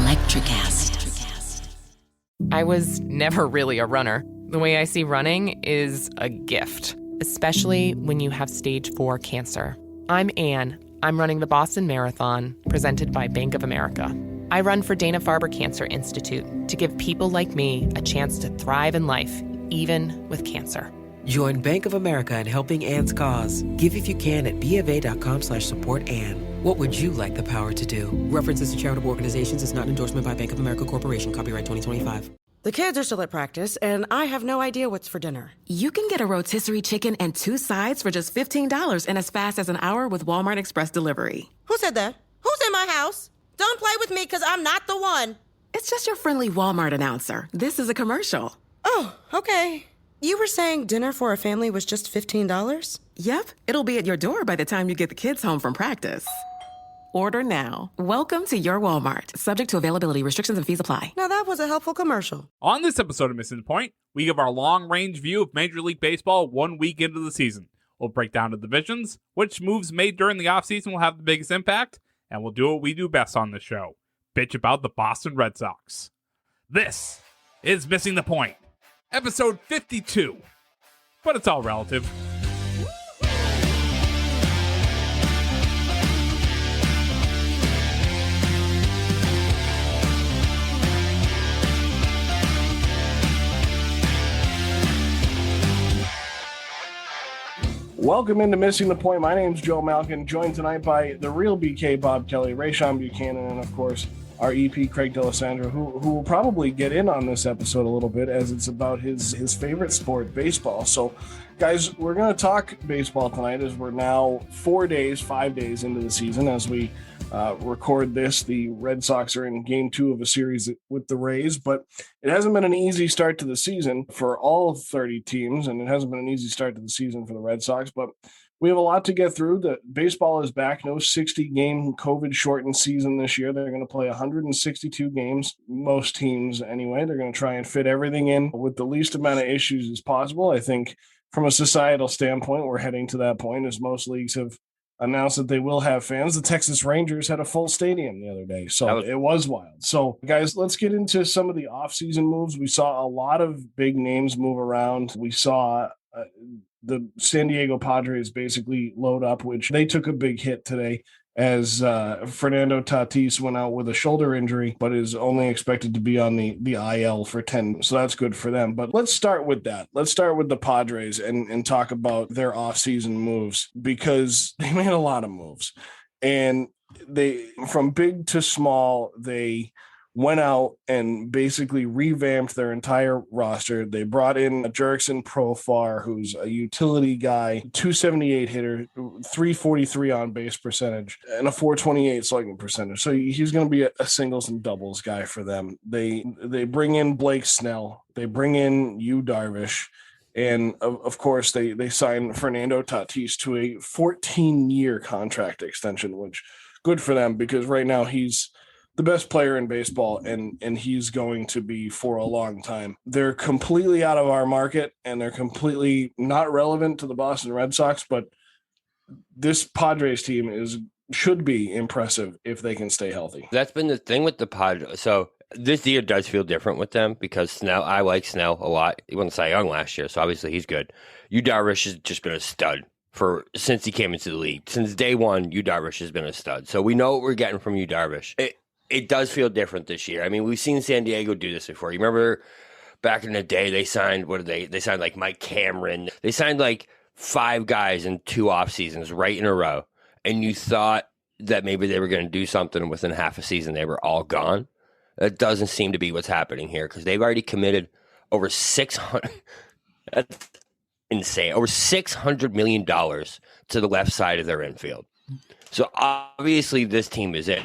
Electricast. I was never really a runner. The way I see running is a gift, especially when you have stage 4 cancer. I'm Anne. I'm running the Boston Marathon, presented by Bank of America. I run for Dana-Farber Cancer Institute to give people like me a chance to thrive in life, even with cancer. Join Bank of America in helping Anne's cause. Give if you can at BofA.com/supportAnne. What would you like the power to do? References to charitable organizations is not an endorsement by Bank of America Corporation. Copyright 2025. The kids are still at practice, and I have no idea what's for dinner. You can get a rotisserie chicken and 2 sides for just $15 in as fast as an hour with Walmart Express Delivery. Who said that? Who's in my house? Don't play with me, because I'm not the one. It's just your friendly Walmart announcer. This is a commercial. Oh, okay. You were saying dinner for a family was just $15? Yep, it'll be at your door by the time you get the kids home from practice. Order now. Welcome to your Walmart. Subject to availability, restrictions, and fees apply. Now that was a helpful commercial. On this episode of Missing the Point, we give our long-range view of Major League Baseball 1 week into the season. We'll break down the divisions, which moves made during the offseason will have the biggest impact, and we'll do what we do best on the show, bitch about the Boston Red Sox. This is Missing the Point, episode 52, but it's all relative. Welcome into Missing the Point. My name's Joe Malkin, joined tonight by the real BK, Bob Kelly, Rayshawn Buchanan, and of course, our EP, Craig D'Alessandro, who will probably get in on this episode a little bit as it's about his favorite sport, baseball. So, guys, we're going to talk baseball tonight as we're now 5 days into the season as we record this. The Red Sox are in game 2 of a series with the Rays, but it hasn't been an easy start to the season for all 30 teams, and it hasn't been an easy start to the season for the Red Sox, but we have a lot to get through. The baseball is back. No 60-game COVID-shortened season this year. They're going to play 162 games, most teams anyway. They're going to try and fit everything in with the least amount of issues as possible. I think from a societal standpoint, we're heading to that point as most leagues have announced that they will have fans. The Texas Rangers had a full stadium the other day, so it was wild. So, guys, let's get into some of the offseason moves. We saw a lot of big names move around. We saw the San Diego Padres basically load up, which they took a big hit today as Fernando Tatis went out with a shoulder injury, but is only expected to be on the IL for 10. So that's good for them. But let's start with that. Let's start with the Padres and talk about their offseason moves, because they made a lot of moves. And they, from big to small, they went out and basically revamped their entire roster. They brought in a Jurickson Profar, who's a utility guy, 278 hitter, 343 on base percentage, and a 428 slugging percentage. So he's going to be a singles and doubles guy for them. They bring in Blake Snell. They bring in Yu Darvish. And of course, they signed Fernando Tatis to a 14-year contract extension, which good for them, because right now he's the best player in baseball, and he's going to be for a long time. They're completely out of our market, and they're completely not relevant to the Boston Red Sox, but this Padres team should be impressive if they can stay healthy. That's been the thing with the Padres. So this year does feel different with them because Snell, I like Snell a lot. He won the Cy Young last year, so obviously he's good. Yu Darvish has just been a stud since he came into the league. Since day one, Yu Darvish has been a stud. So we know what we're getting from Yu Darvish. It does feel different this year. I mean, we've seen San Diego do this before. You remember back in the day, they signed, they signed like Mike Cameron. They signed like 5 guys in 2 off seasons right in a row. And you thought that maybe they were going to do something within half a season. They were all gone. That doesn't seem to be what's happening here, because they've already committed over 600. That's insane. Over $600 million to the left side of their infield. So obviously this team is it,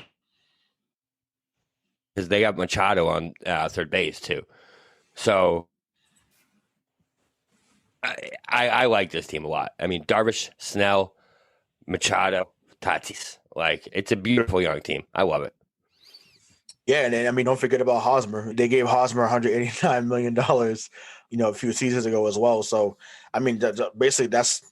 because they got Machado on third base too. So I like this team a lot. I mean, Darvish, Snell, Machado, Tatis. Like, it's a beautiful young team. I love it. Yeah, and then, I mean, don't forget about Hosmer. They gave Hosmer $189 million, a few seasons ago as well. So, I mean, basically that's,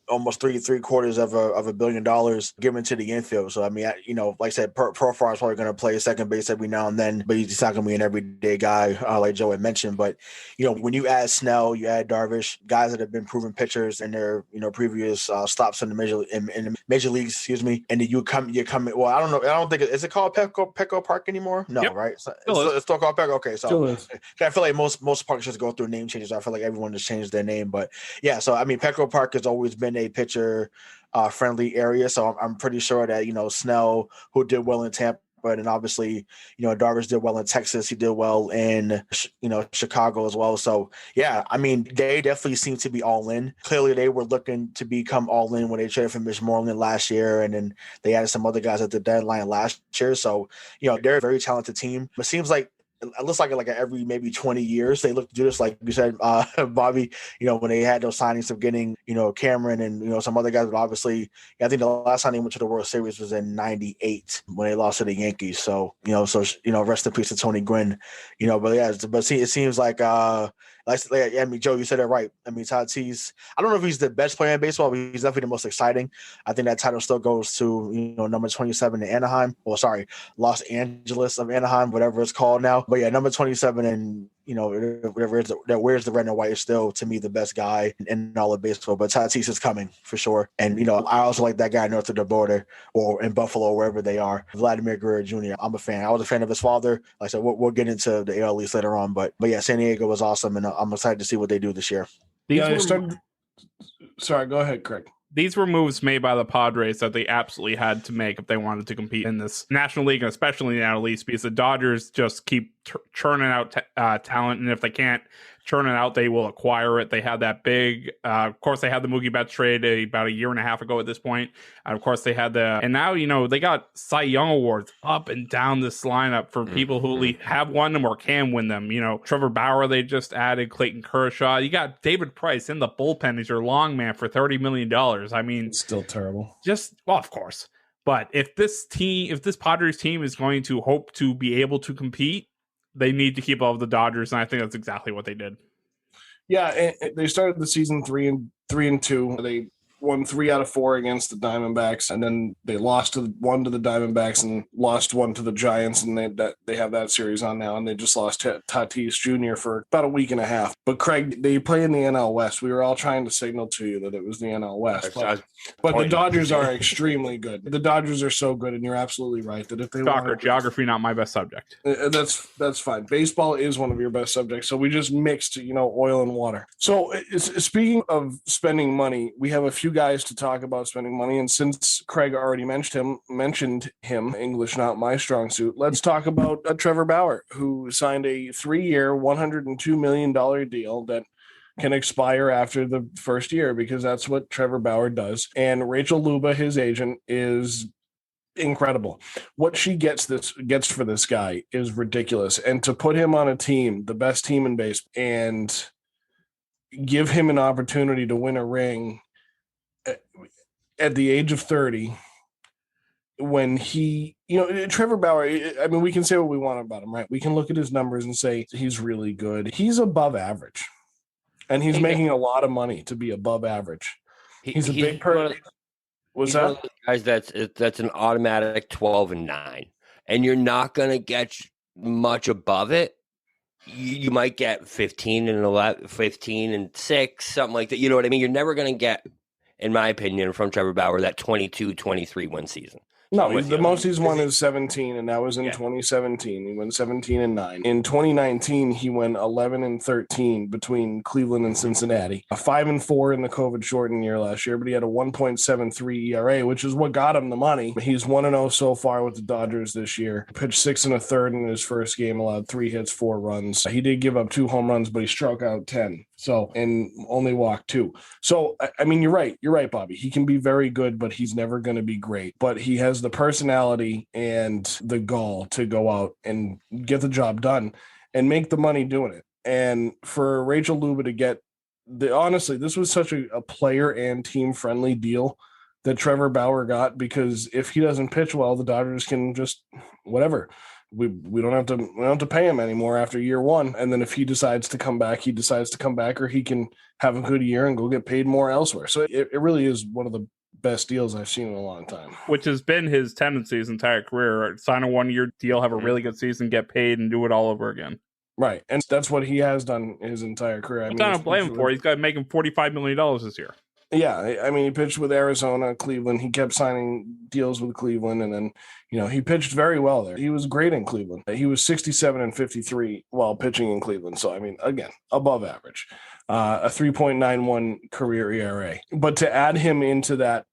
almost three quarters of $1 billion given to the infield. So I mean, like I said, Profar is probably going to play second base every now and then, but he's not going to be an everyday guy like Joe had mentioned. But when you add Snell, you add Darvish, guys that have been proven pitchers in their previous stops in the major leagues, excuse me, and then you come. Well, I don't know. I don't think is it called Petco Park anymore? No, yep. Right? It's still called Petco. Okay, so I feel like most parks just go through name changes. I feel like everyone just changed their name, but yeah. So I mean, Petco Park has always been a pitcher friendly area. So I'm pretty sure that, Snell, who did well in Tampa, and obviously, Darvish did well in Texas. He did well in, Chicago as well. So, yeah, I mean, they definitely seem to be all in. Clearly, they were looking to become all in when they traded for Mitch Moreland last year. And then they added some other guys at the deadline last year. So, they're a very talented team. It seems like it looks like every maybe 20 years they look to do this, like you said, Bobby, when they had those signings of getting, Cameron and, some other guys. But obviously, I think the last time they went to the World Series was in 98 when they lost to the Yankees. So, rest in peace to Tony Gwynn, but yeah, it seems like, I mean, Joe, you said it right. I mean, Tatis, I don't know if he's the best player in baseball, but he's definitely the most exciting. I think that title still goes to, number 27 in Anaheim. Well, sorry, Los Angeles of Anaheim, whatever it's called now. But yeah, number 27 and, whatever it is that wears the red and white is still, to me, the best guy in all of baseball. But Tatis is coming for sure. And, I also like that guy north of the border or in Buffalo, wherever they are, Vladimir Guerrero Jr. I'm a fan. I was a fan of his father. Like I said, we'll get into the AL East later on. But yeah, San Diego was awesome. And I'm excited to see what they do this year. Sorry, go ahead, Craig. These were moves made by the Padres that they absolutely had to make if they wanted to compete in this National League, and especially in the NL East, because the Dodgers just keep churning out talent, and if they can't churn it out, they will acquire it. They had that big, of course, they had the Mookie Betts trade about a year and a half ago at this point. And of course, they had and now, they got Cy Young awards up and down this lineup for people who have won them or can win them. Trevor Bauer, they just added Clayton Kershaw. You got David Price in the bullpen as your long man for $30 million. I mean, it's still terrible. Well, of course. But if this Padres team is going to hope to be able to compete, they need to keep up with the Dodgers, and I think that's exactly what they did. Yeah, and they started the season 3-2. They won 3 out of 4 against the Diamondbacks, and then they lost one to the Diamondbacks and lost one to the Giants, and they have that series on now, and they just lost Tatis Jr. for about a week and a half. But Craig, they play in the NL West. We were all trying to signal to you that it was the NL West, but the Dodgers are extremely good. The Dodgers are so good, and you're absolutely right that if they geography not my best subject. That's fine. Baseball is one of your best subjects, so we just mixed oil and water. So speaking of spending money, we have a few guys to talk about spending money, and since Craig already mentioned him, English not my strong suit, let's talk about Trevor Bauer, who signed a 3-year $102 million deal that can expire after the first year, because that's what Trevor Bauer does. And Rachel Luba, his agent, is incredible. What she gets for this guy is ridiculous. And to put him on a team, the best team in baseball, and give him an opportunity to win a ring at the age of 30, when he, Trevor Bauer, I mean, we can say what we want about him, right? We can look at his numbers and say he's really good. He's above average, and he's making a lot of money to be above average. He's a big person. What's that? Guys, that's an automatic 12-9, and you're not going to get much above it. You might get 15 and 11, 15 and 6, something like that. You know what I mean? You're never going to get, in my opinion, from Trevor Bauer, that 22-23 win season. No, the most he's won is 17, and that was in 2017. He went 17-9. In 2019, he went 11-13 between Cleveland and Cincinnati. 5-4 in the COVID-shortened year last year, but he had a 1.73 ERA, which is what got him the money. He's 1-0 so far with the Dodgers this year. Pitched 6 1/3 in his first game, allowed 3 hits, 4 runs. He did give up 2 home runs, but he struck out 10. And only walked 2. So, I mean, you're right, Bobby. He can be very good, but he's never going to be great. But he has the personality and the gall to go out and get the job done and make the money doing it. And for Rachel Luba to get honestly, this was such a player and team friendly deal that Trevor Bauer got, because if he doesn't pitch well, the Dodgers can just whatever. we don't have to pay him anymore after year one. And then if he decides to come back, he decides to come back, or he can have a good year and go get paid more elsewhere. So it really is one of the best deals I've seen in a long time. Which has been his tendency his entire career. Sign a 1-year deal, have a really good season, get paid, and do it all over again. Right. And that's what he has done his entire career. I don't blame him for it. He's got to make him $45 million this year. Yeah, I mean, he pitched with Arizona, Cleveland. He kept signing deals with Cleveland, and then, he pitched very well there. He was great in Cleveland. He was 67-53 while pitching in Cleveland. So, I mean, again, above average. A 3.91 career ERA. But to add him into that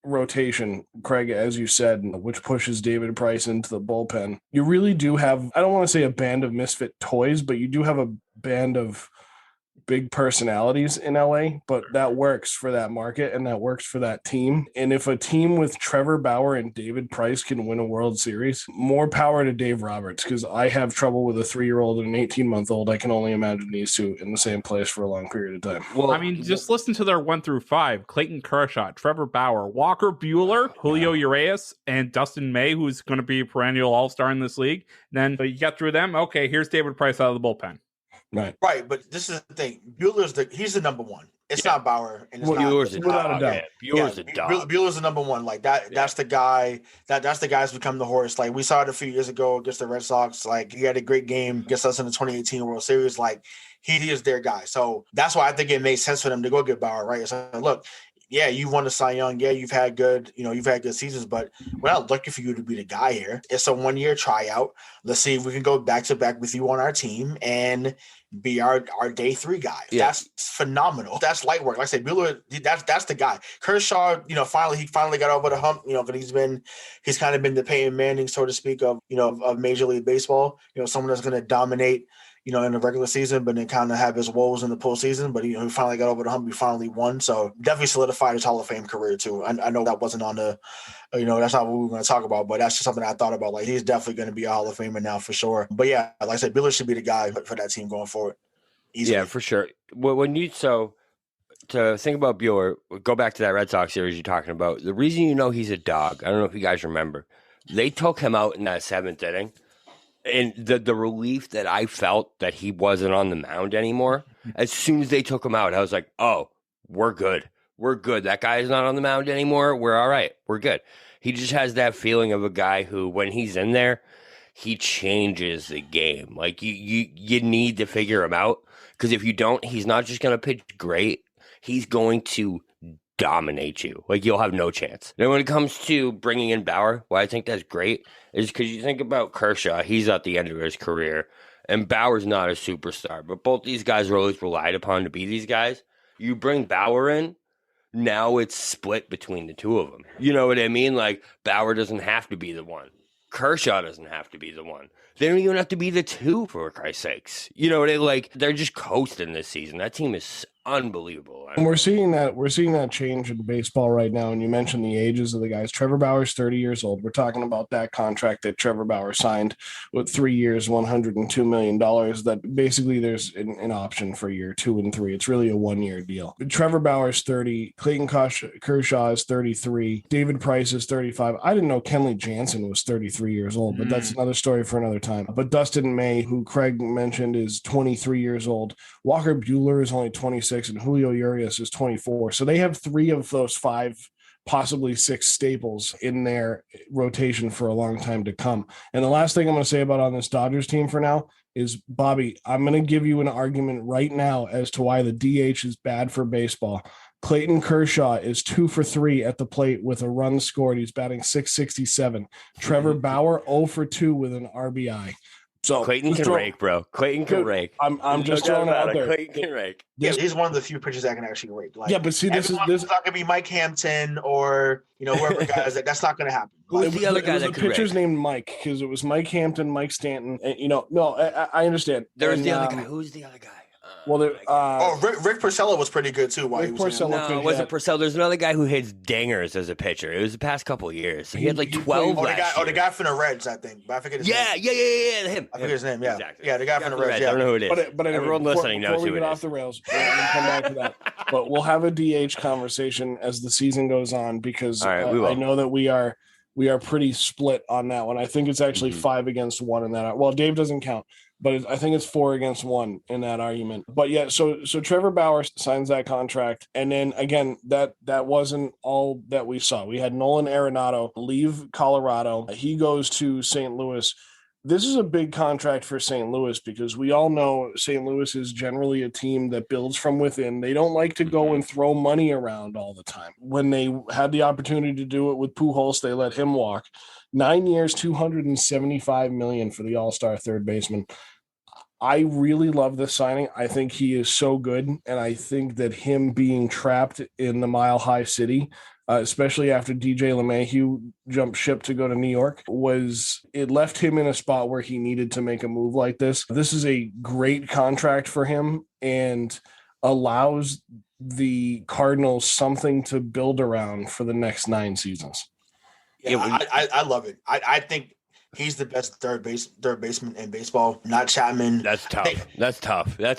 rotation, Craig, as you said, which pushes David Price into the bullpen, you really do have, I don't want to say a band of misfit toys, but you do have a band of big personalities in LA, but that works for that market and that works for that team. And if a team with Trevor Bauer and David Price can win a World Series, more power to Dave Roberts, because I have trouble with a 3-year-old and an 18-month-old. I can only imagine these two in the same place for a long period of time. Well, I mean, just listen to their 1 through 5. Clayton Kershaw, Trevor Bauer, Walker Buehler, Julio Urias, and Dustin May, who's going to be a perennial all-star in this league. And then you got through them. Okay, here's David Price out of the bullpen. Right, but this is the thing. He's the number one. It's not Bauer, and it's Bueller's not a dog. Bueller's a dog. Bueller's the number one. Like that. Yeah. That's the guy. That's the guy who's become the horse. Like we saw it a few years ago against the Red Sox. Like he had a great game against us in the 2018 World Series. Like he is their guy. So that's why I think it made sense for them to go get Bauer. Right. So look. Yeah, you won the Cy Young. Yeah, you've had good seasons, but we're not looking for you to be the guy here. It's a 1-year tryout. Let's see if we can go back to back with you on our team and be our day 3 guy. Yeah. That's phenomenal. That's light work. Like I said, Buehler, that's the guy. Kershaw, he finally got over the hump, because he's kind of been the Peyton Manning, so to speak, of Major League Baseball. Someone that's going to dominate in the regular season, but then kind of have his woes in the postseason. But he finally got over the hump. He finally won. So definitely solidified his Hall of Fame career too. I know that wasn't on the, that's not what we were going to talk about, but that's just something I thought about. Like he's definitely going to be a Hall of Famer now for sure. But yeah, like I said, Buehler should be the guy for that team going forward. Easily. Yeah, for sure. To think about Buehler, go back to that Red Sox series you're talking about. The reason he's a dog, I don't know if you guys remember, they took him out in that 7th inning. And the relief that I felt that he wasn't on the mound anymore, as soon as they took him out, I was like, oh, we're good. We're good. That guy is not on the mound anymore. We're all right. We're good. He just has that feeling of a guy who, when he's in there, he changes the game. Like, you need to figure him out, because if you don't, he's not just going to pitch great. He's going to dominate you. Like, you'll have no chance. Then when it comes to bringing in Bauer, why I think that's great is because you think about Kershaw, he's at the end of his career, and Bauer's not a superstar, but both these guys are always relied upon to be these guys. You bring Bauer in, now it's split between the two of them. You know what I mean? Like, Bauer doesn't have to be the one. Kershaw doesn't have to be the one. They don't even have to be the two, for Christ's sakes. You know what I mean? Like, they're just coasting this season. That team is unbelievable. And we're seeing that change in baseball right now. And you mentioned the ages of the guys. Trevor Bauer's 30 years old. We're talking about that contract that Trevor Bauer signed with 3 years, $102 million. That basically there's an option for year 2 and 3. It's really a 1-year deal. Trevor Bauer's 30. Clayton Kershaw is 33. David Price is 35. I didn't know Kenley Jansen was 33 years old, but that's another story for another time. But Dustin May, who Craig mentioned, is 23 years old. Walker Buehler is only 26, and Julio Urias is 24. So they have 3 of those 5, possibly 6 staples in their rotation for a long time to come. And the last thing I'm going to say about on this Dodgers team for now is, Bobby, I'm going to give you an argument right now as to why the DH is bad for baseball. Clayton Kershaw is 2 for 3 at the plate with a run scored. He's batting .667. Trevor Bauer 0 for 2 with an RBI. So Clayton can rake, bro. Clayton can rake. I'm just throwing it out there. Clayton can rake. Yeah, he's one of the few pitchers that can actually rake. Like, yeah, but see, this is not going to be Mike Hampton or whoever guys. That's not going to happen. Who's the other guy that could pitcher's rake? named Mike, because it was Mike Hampton, Mike Stanton. And, no, I understand. There's the other guy. Who's the other guy? Rick Porcello was pretty good too. Rick Porcello. No, it wasn't Porcello. There's another guy who hits dingers as a pitcher. It was the past couple of years. He had like 12 last year. The guy from the Reds, I think. But I forget his name. Yeah, him. I forget his name. Yeah, exactly. Yeah, the guy from the Reds. Yeah. I don't know who it is. But anyway, everyone listening knows who it is. Before we get off the rails, we'll come back to that. But we'll have a DH conversation as the season goes on, because right, I know that we are we are pretty split on that one. I think it's actually 5-1 in that. Well, Dave doesn't count, but I think it's 4-1 in that argument. But yeah, so Trevor Bauer signs that contract, and then again, that wasn't all that we saw. We had Nolan Arenado leave Colorado. He goes to St. Louis. This is a big contract for St. Louis because we all know St. Louis is generally a team that builds from within. They don't like to go and throw money around all the time. When they had the opportunity to do it with Pujols, they let him walk. 9 years, $275 million for the all-star third baseman. I really love this signing. I think he is so good, and I think that him being trapped in the Mile High City, especially after DJ LeMahieu jumped ship to go to New York, it left him in a spot where he needed to make a move like this. This is a great contract for him and allows the Cardinals something to build around for the next 9 seasons. Yeah, I love it. I think he's the best third baseman in baseball, not Chapman. That's tough. That's tough. I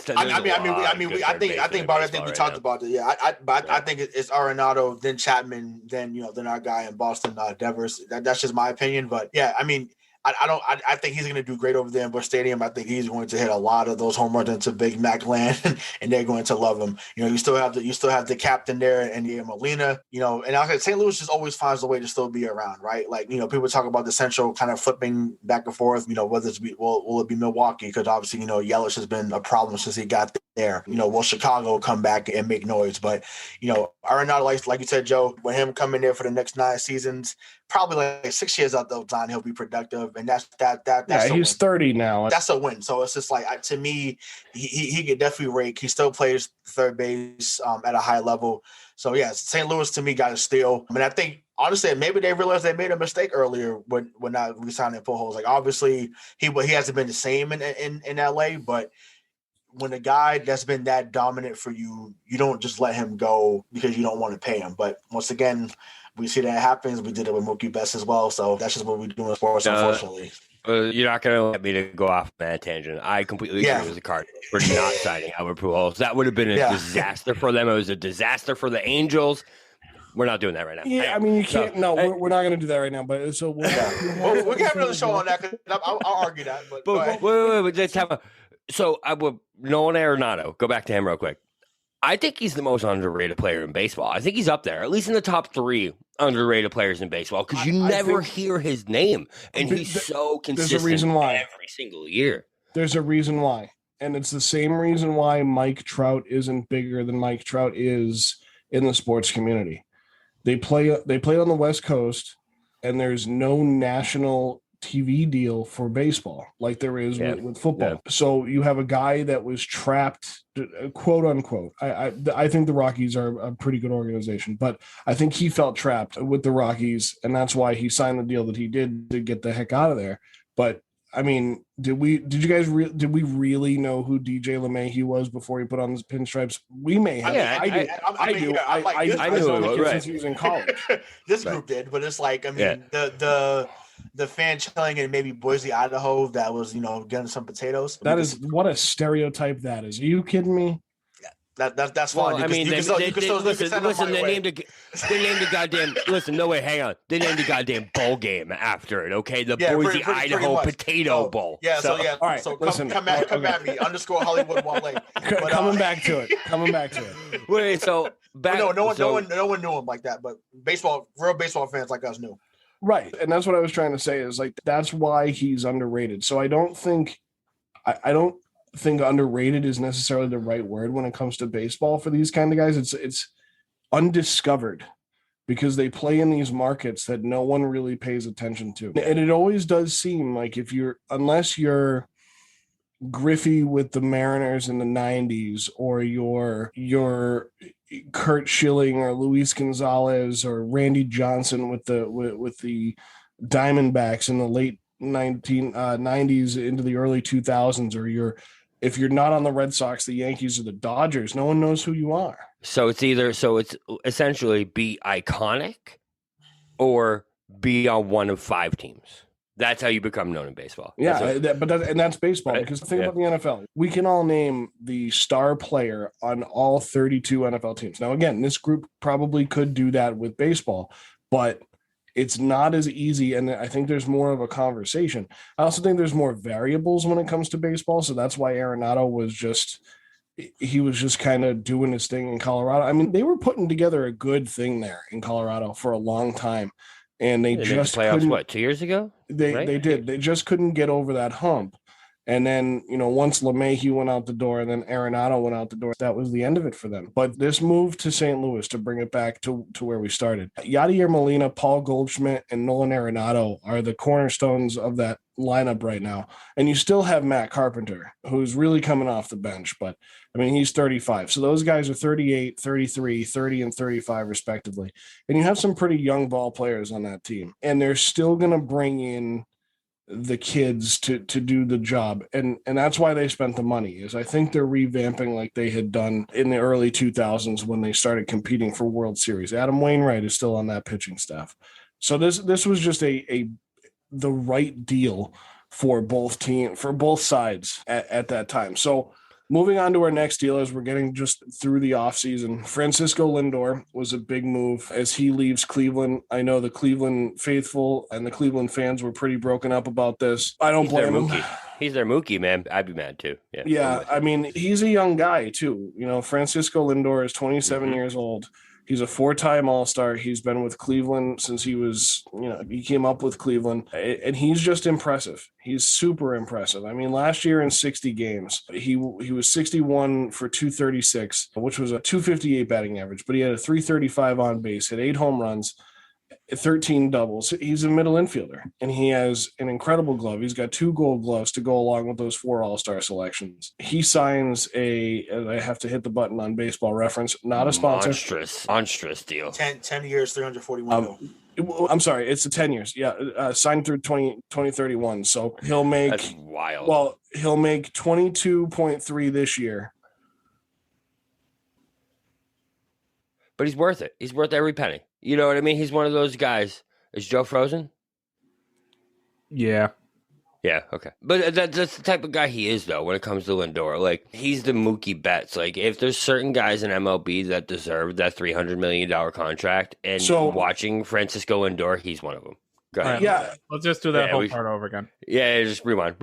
think we talked about it. Yeah, I think it's Arenado, then Chapman, then our guy in Boston, Devers. That's just my opinion. But yeah, I mean, I think he's going to do great over there in Busch Stadium. I think he's going to hit a lot of those home runs into Big Mac land, and they're going to love him. You still have the captain there, and Molina. And I said St. Louis just always finds a way to still be around, right? Like people talk about the Central kind of flipping back and forth. Whether it's will it be Milwaukee, because obviously Yelich has been a problem since he got there. Will Chicago come back and make noise? But Arenado, like you said, Joe, with him coming there for the next 9 seasons, probably like 6 years out the line, he'll be productive. And that's he's 30 now. That's a win. So it's just like, to me, he could definitely rake. He still plays third base at a high level. So yeah, St. Louis to me got a steal. I mean, I think honestly, maybe they realized they made a mistake earlier when not re-signing Pujols. Like obviously he hasn't been the same in LA, but when a guy that's been that dominant for you, you don't just let him go because you don't want to pay him. But once again, we see that happens. We did it with Mookie Betts as well. So that's just what we do in sports, unfortunately. You're not going to let me to go off that tangent. I completely agree with the Cardinals for not signing Albert Pujols. That would have been a disaster for them. It was a disaster for the Angels. We're not doing that right now. Yeah, I mean, you can't. We're not going to do that right now. But so we can have another show on that. Cause I'll argue that. But wait. Let's have a. So I would Nolan Arenado. Go back to him real quick. I think he's the most underrated player in baseball. I think he's up there, at least in the top 3 underrated players in baseball, because you never hear his name, and he's so consistent. There's a reason why every single year. There's a reason why, and it's the same reason why Mike Trout isn't bigger than Mike Trout is in the sports community. They play on the West Coast, and there's no national TV deal for baseball like there is with football. Yeah. So you have a guy that was trapped, quote unquote. I think the Rockies are a pretty good organization, but I think he felt trapped with the Rockies, and that's why he signed the deal that he did to get the heck out of there. But I mean, did we really know who DJ LeMahieu was before he put on his pinstripes? We may have. I do. I knew since he was in college. This group did, but it's like, I mean, the fan chilling in maybe Boise, Idaho, that was, getting some potatoes. That is what a stereotype that is. Are you kidding me? That's fine. I mean, they named the goddamn. Listen, no way. Hang on. They named the goddamn bowl game after it. Okay, the Boise, Idaho Potato Bowl. Yeah. So yeah. All right. So listen, come at me. _ Hollywood Wale. Coming back to it. Wait. So back. No one knew him like that. But real baseball fans like us knew. Right. And that's what I was trying to say is like, that's why he's underrated. So I don't think underrated is necessarily the right word when it comes to baseball for these kind of guys. It's undiscovered because they play in these markets that no one really pays attention to. And it always does seem like unless you're Griffey with the Mariners in the 90s, or your Kurt Schilling or Luis Gonzalez or Randy Johnson with the Diamondbacks in the late 1990s into the early 2000s, or if you're not on the Red Sox, the Yankees, or the Dodgers, no one knows who you are. So it's essentially be iconic or be on one of 5 teams. That's how you become known in baseball. Yeah, that's baseball. Right? Because think about the NFL. We can all name the star player on all 32 NFL teams. Now, again, this group probably could do that with baseball, but it's not as easy. And I think there's more of a conversation. I also think there's more variables when it comes to baseball. So that's why Arenado was just kind of doing his thing in Colorado. I mean, they were putting together a good thing there in Colorado for a long time. And they just playoffs, 2 years ago? They did. They just couldn't get over that hump. And then, once LeMahieu went out the door and then Arenado went out the door, that was the end of it for them. But this move to St. Louis, to bring it back to where we started, Yadier Molina, Paul Goldschmidt, and Nolan Arenado are the cornerstones of that lineup right now. And you still have Matt Carpenter, who's really coming off the bench. But, I mean, he's 35. So those guys are 38, 33, 30, and 35, respectively. And you have some pretty young ball players on that team. And they're still going to bring in the kids to do the job, and that's why they spent the money. Is I think they're revamping like they had done in the early 2000s when they started competing for World Series. Adam Wainwright is still on that pitching staff, so this was just the right deal for both sides at that time. So moving on to our next deal, as we're getting just through the offseason, Francisco Lindor was a big move as he leaves Cleveland. I know the Cleveland faithful and the Cleveland fans were pretty broken up about this. I don't blame him. He's their Mookie, man. I'd be mad too. Yeah. I mean, he's a young guy too. Francisco Lindor is 27 years old. He's a 4-time All-Star. He's been with Cleveland since he came up with Cleveland, and he's just impressive. He's super impressive. I mean, last year in 60 games, he was 61 for 236, which was a 258 batting average, but he had a 335 on base, hit 8 home runs, 13 doubles. He's a middle infielder, and he has an incredible glove. He's got 2 gold gloves to go along with those 4 All-Star selections. He signs I have to hit the button on Baseball Reference, not a sponsor. Monstrous deal. 10 years, 341. I'm sorry, it's 10 years. Yeah, signed through 2031. So he'll make. That's wild. Well, he'll make 22.3 this year. But he's worth it. He's worth every penny. You know what I mean? He's one of those guys. Is Joe frozen? Yeah. Yeah, okay. But that's the type of guy he is, though, when it comes to Lindor. Like, he's the Mookie Betts. Like, if there's certain guys in MLB that deserve that $300 million contract, and watching Francisco Lindor, he's one of them. Go ahead. Right, yeah. Let's just do that whole part over again. Yeah, just rewind.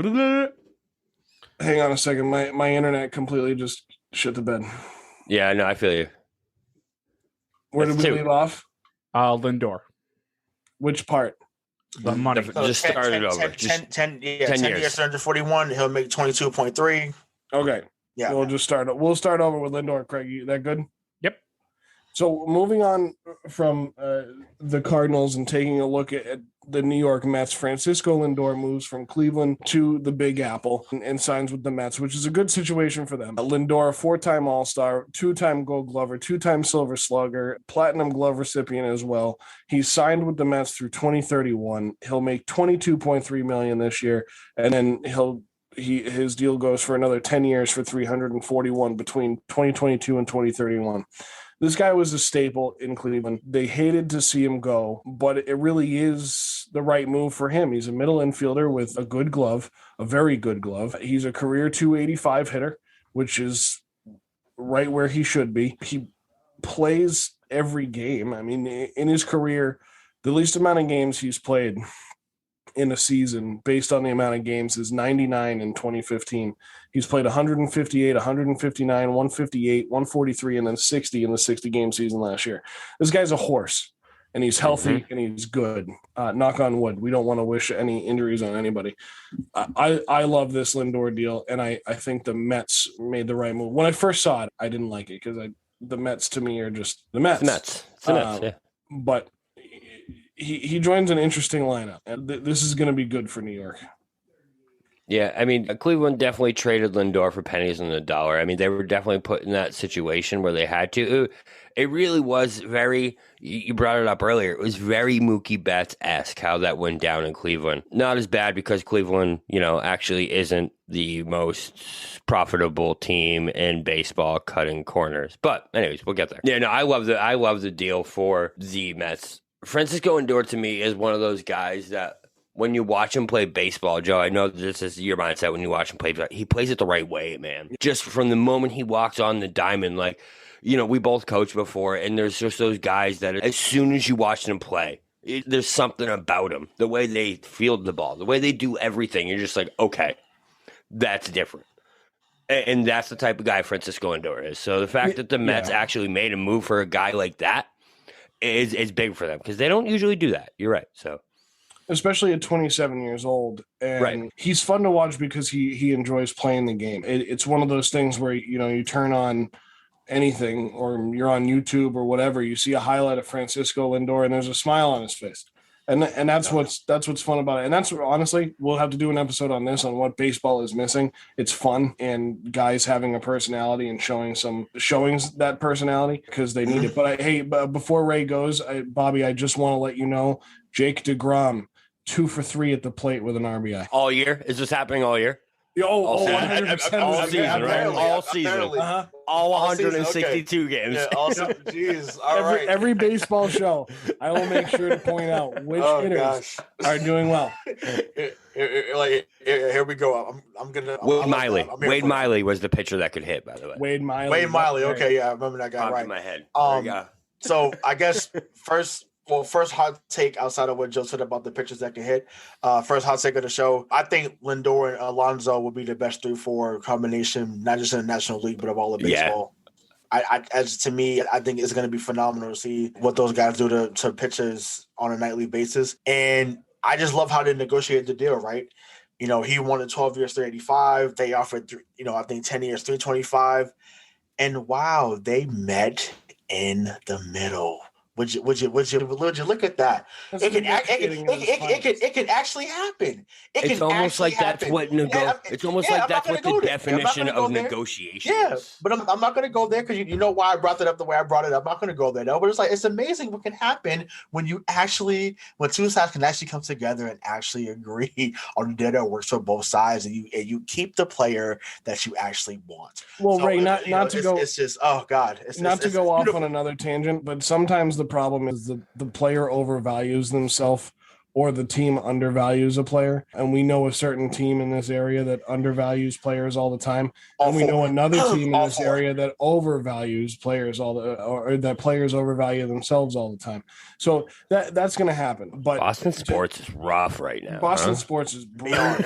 Hang on a second. My internet completely just shit the bed. Yeah, no, I feel you. Where did we leave off? Lindor. Which part? The money. Just start it over. 10 years, 341. He'll make 22.3. Okay. Yeah. We'll start over with Lindor, Craig. Is that good? Yep. So moving on from the Cardinals and taking a look at the New York Mets, Francisco Lindor moves from Cleveland to the Big Apple and signs with the Mets, which is a good situation for them. Lindor, 4-time All-Star, 2-time Gold Glover, 2-time Silver Slugger, Platinum Glove recipient as well. He's signed with the Mets through 2031. He'll make $22.3 million this year, and then his deal goes for another 10 years for $341 between 2022 and 2031. This guy was a staple in Cleveland. They hated to see him go, but it really is the right move for him. He's a middle infielder with a good glove, a very good glove. He's a career 285 hitter, which is right where he should be. He plays every game. I mean, in his career, the least amount of games he's played in a season based on the amount of games is 99 in 2015. He's played 158, 159, 158, 143, and then 60 in the 60-game season last year. This guy's a horse, and he's healthy, and he's good. Knock on wood. We don't want to wish any injuries on anybody. I love this Lindor deal, and I think the Mets made the right move. When I first saw it, I didn't like it because the Mets to me are just the Mets. It's the Mets, yeah. But he joins an interesting lineup, and this is going to be good for New York. Yeah, I mean, Cleveland definitely traded Lindor for pennies on the dollar. I mean, they were definitely put in that situation where they had to. It really was very, you brought it up earlier, it was very Mookie Betts-esque how that went down in Cleveland. Not as bad because Cleveland, actually isn't the most profitable team in baseball cutting corners. But anyways, we'll get there. Yeah, no, I love the deal for the Mets. Francisco Lindor to me is one of those guys that when you watch him play baseball, Joe, I know this is your mindset when you watch him play, but he plays it the right way, man. Just from the moment he walks on the diamond, we both coached before, and there's just those guys that as soon as you watch them play, There's something about them, the way they field the ball, the way they do everything. You're just like, okay, that's different. And that's the type of guy Francisco Lindor is. So the fact that the Mets actually made a move for a guy like that is big for them because they don't usually do that. You're right. So, especially at 27 years old, and he's fun to watch because he enjoys playing the game. It's one of those things where you turn on anything or you're on YouTube or whatever, you see a highlight of Francisco Lindor and there's a smile on his face. And that's what's fun about it. And that's honestly, we'll have to do an episode on this, on what baseball is missing. It's fun and guys having a personality and showing that personality because they need it. But before Ray goes, Bobby, I just want to let you know, Jake DeGrom, 2 for 3 at the plate with an RBI. All year? Is this happening all year? All 100%. All season, right? All season. All 162 games. Yeah, also, geez, all right. Every baseball show, I will make sure to point out which hitters are doing well. Here we go. I'm gonna. Wade Miley. Wade Miley was the pitcher that could hit, by the way. Wade Miley. Okay, yeah, I remember that guy. Right in my head. So I guess first hot take outside of what Joe said about the pitchers that can hit. First hot take of the show. I think Lindor and Alonso will be the best 3-4 combination, not just in the National League, but of all of baseball. I think it's going to be phenomenal to see what those guys do to pitchers on a nightly basis. And I just love how they negotiated the deal, right? He wanted 12 years, $385. They offered, I think 10 years, $325. And wow, they met in the middle. Would you look at that? It can actually happen. It's almost like that's what the definition of negotiation is. Yeah, but I'm not going to go there because you know why I brought it up the way I brought it up. I'm not going to go there though. But it's amazing what can happen when two sides can actually come together and actually agree on a deal that works for both sides, and you keep the player that you actually want. Well, Ray, not to go. It's just to go off on another tangent, but sometimes the problem is the player overvalues themselves or the team undervalues a player. And we know a certain team in this area that undervalues players all the time. And we know another team in this area that overvalues players or that players overvalue themselves all the time. So that's going to happen. But Boston sports is rough right now. Boston sports is brutal.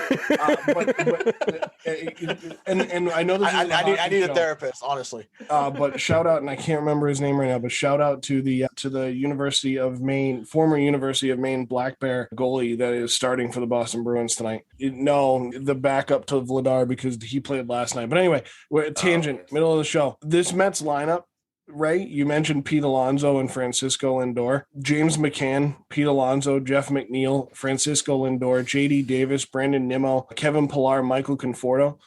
And I know this is I need a therapist, honestly. But shout out, and I can't remember his name right now, but shout out to the University of Maine, former University of Maine Black Bear goalie that is starting for the Boston Bruins tonight. No, the backup to Vladar because he played last night. But anyway, we're at tangent, middle of the show. This Mets lineup, Ray, you mentioned Pete Alonso and Francisco Lindor. James McCann, Pete Alonso, Jeff McNeil, Francisco Lindor, J.D. Davis, Brandon Nimmo, Kevin Pillar, Michael Conforto.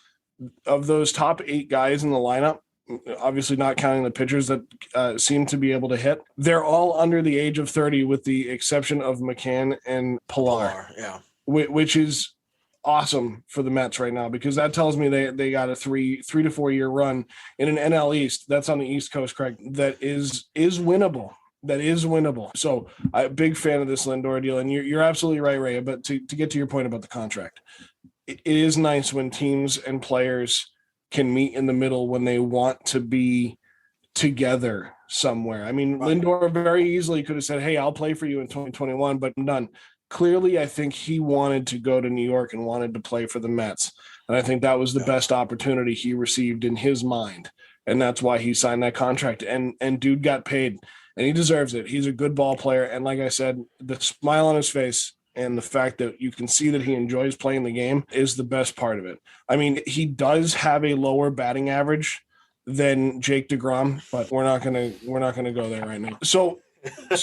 Of those top 8 guys in the lineup, obviously not counting the pitchers that seem to be able to hit, they're all under the age of 30 with the exception of McCann and Pillar, which is awesome for the Mets right now because that tells me they got a 3 to 4 year run in an NL East that's on the East Coast, Craig, that is winnable. That is winnable. So I'm a big fan of this Lindor deal, and you're absolutely right, Ray. But to get to your point about the contract, it is nice when teams and players can meet in the middle when they want to be together somewhere. I mean, Lindor very easily could have said, hey, I'll play for you in 2021, but I'm done. Clearly, I think he wanted to go to New York and wanted to play for the Mets. And I think that was the best opportunity he received in his mind. And that's why he signed that contract. And dude got paid, and he deserves it. He's a good ball player. And like I said, the smile on his face and the fact that you can see that he enjoys playing the game is the best part of it. I mean, he does have a lower batting average than Jake DeGrom, but we're not gonna go there right now. So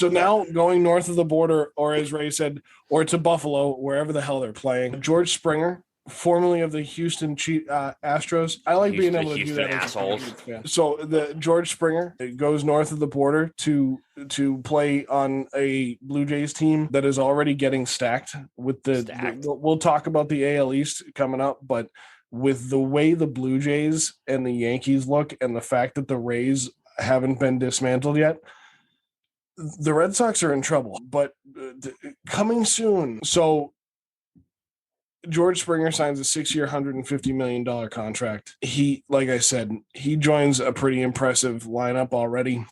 now going north of the border, or as Ray said, or to Buffalo, wherever the hell they're playing, George Springer, formerly of the Houston Astros. I like being able to do that. Assholes. So the George Springer goes north of the border to play on a Blue Jays team that is already getting stacked with we'll talk about the AL East coming up, but with the way the Blue Jays and the Yankees look and the fact that the Rays haven't been dismantled yet, the Red Sox are in trouble, but coming soon. So George Springer signs a 6-year, $150 million contract. He, like I said, he joins a pretty impressive lineup already.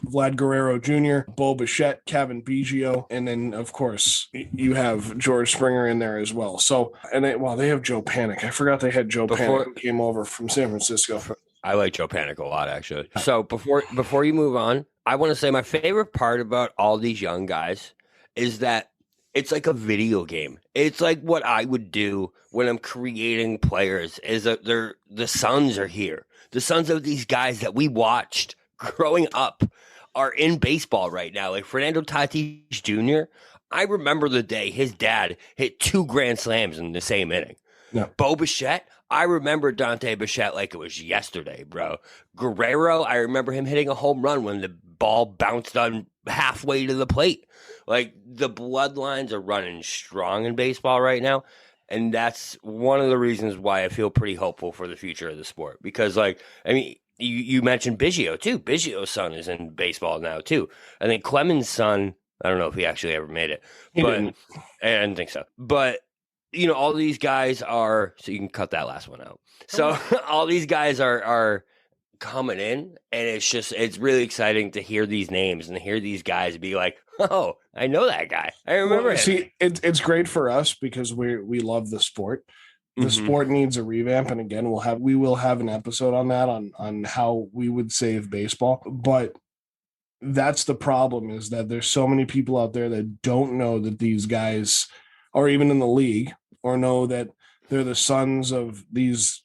Vlad Guerrero Jr., Bo Bichette, Kevin Biggio, and then, of course, you have George Springer in there as well. So, and they have Joe Panic. I forgot they had Joe Panic who came over from San Francisco. I like Joe Panic a lot, actually. So before you move on, I want to say my favorite part about all these young guys is that it's like a video game. It's like what I would do when I'm creating players is that the sons are here. The sons of these guys that we watched growing up are in baseball right now. Like Fernando Tatis Jr., I remember the day his dad hit 2 grand slams in the same inning. No. Bo Bichette, I remember Dante Bichette like it was yesterday, bro. Guerrero, I remember him hitting a home run when the ball bounced on halfway to the plate. Like, the bloodlines are running strong in baseball right now. And that's one of the reasons why I feel pretty hopeful for the future of the sport. Because, like, I mean, you mentioned Biggio, too. Biggio's son is in baseball now, too. I think Clemens' son, I don't know if he actually ever made it. I didn't think so. But, you know, all these guys are, so you can cut that last one out. So all these guys are coming in, and it's really exciting to hear these names and hear these guys be like, oh, I know that guy. I remember him. See, it's great for us because we love the sport. The sport needs a revamp, and again, we will have an episode on that on how we would save baseball. But that's the problem, is that there's so many people out there that don't know that these guys are even in the league, or know that they're the sons of these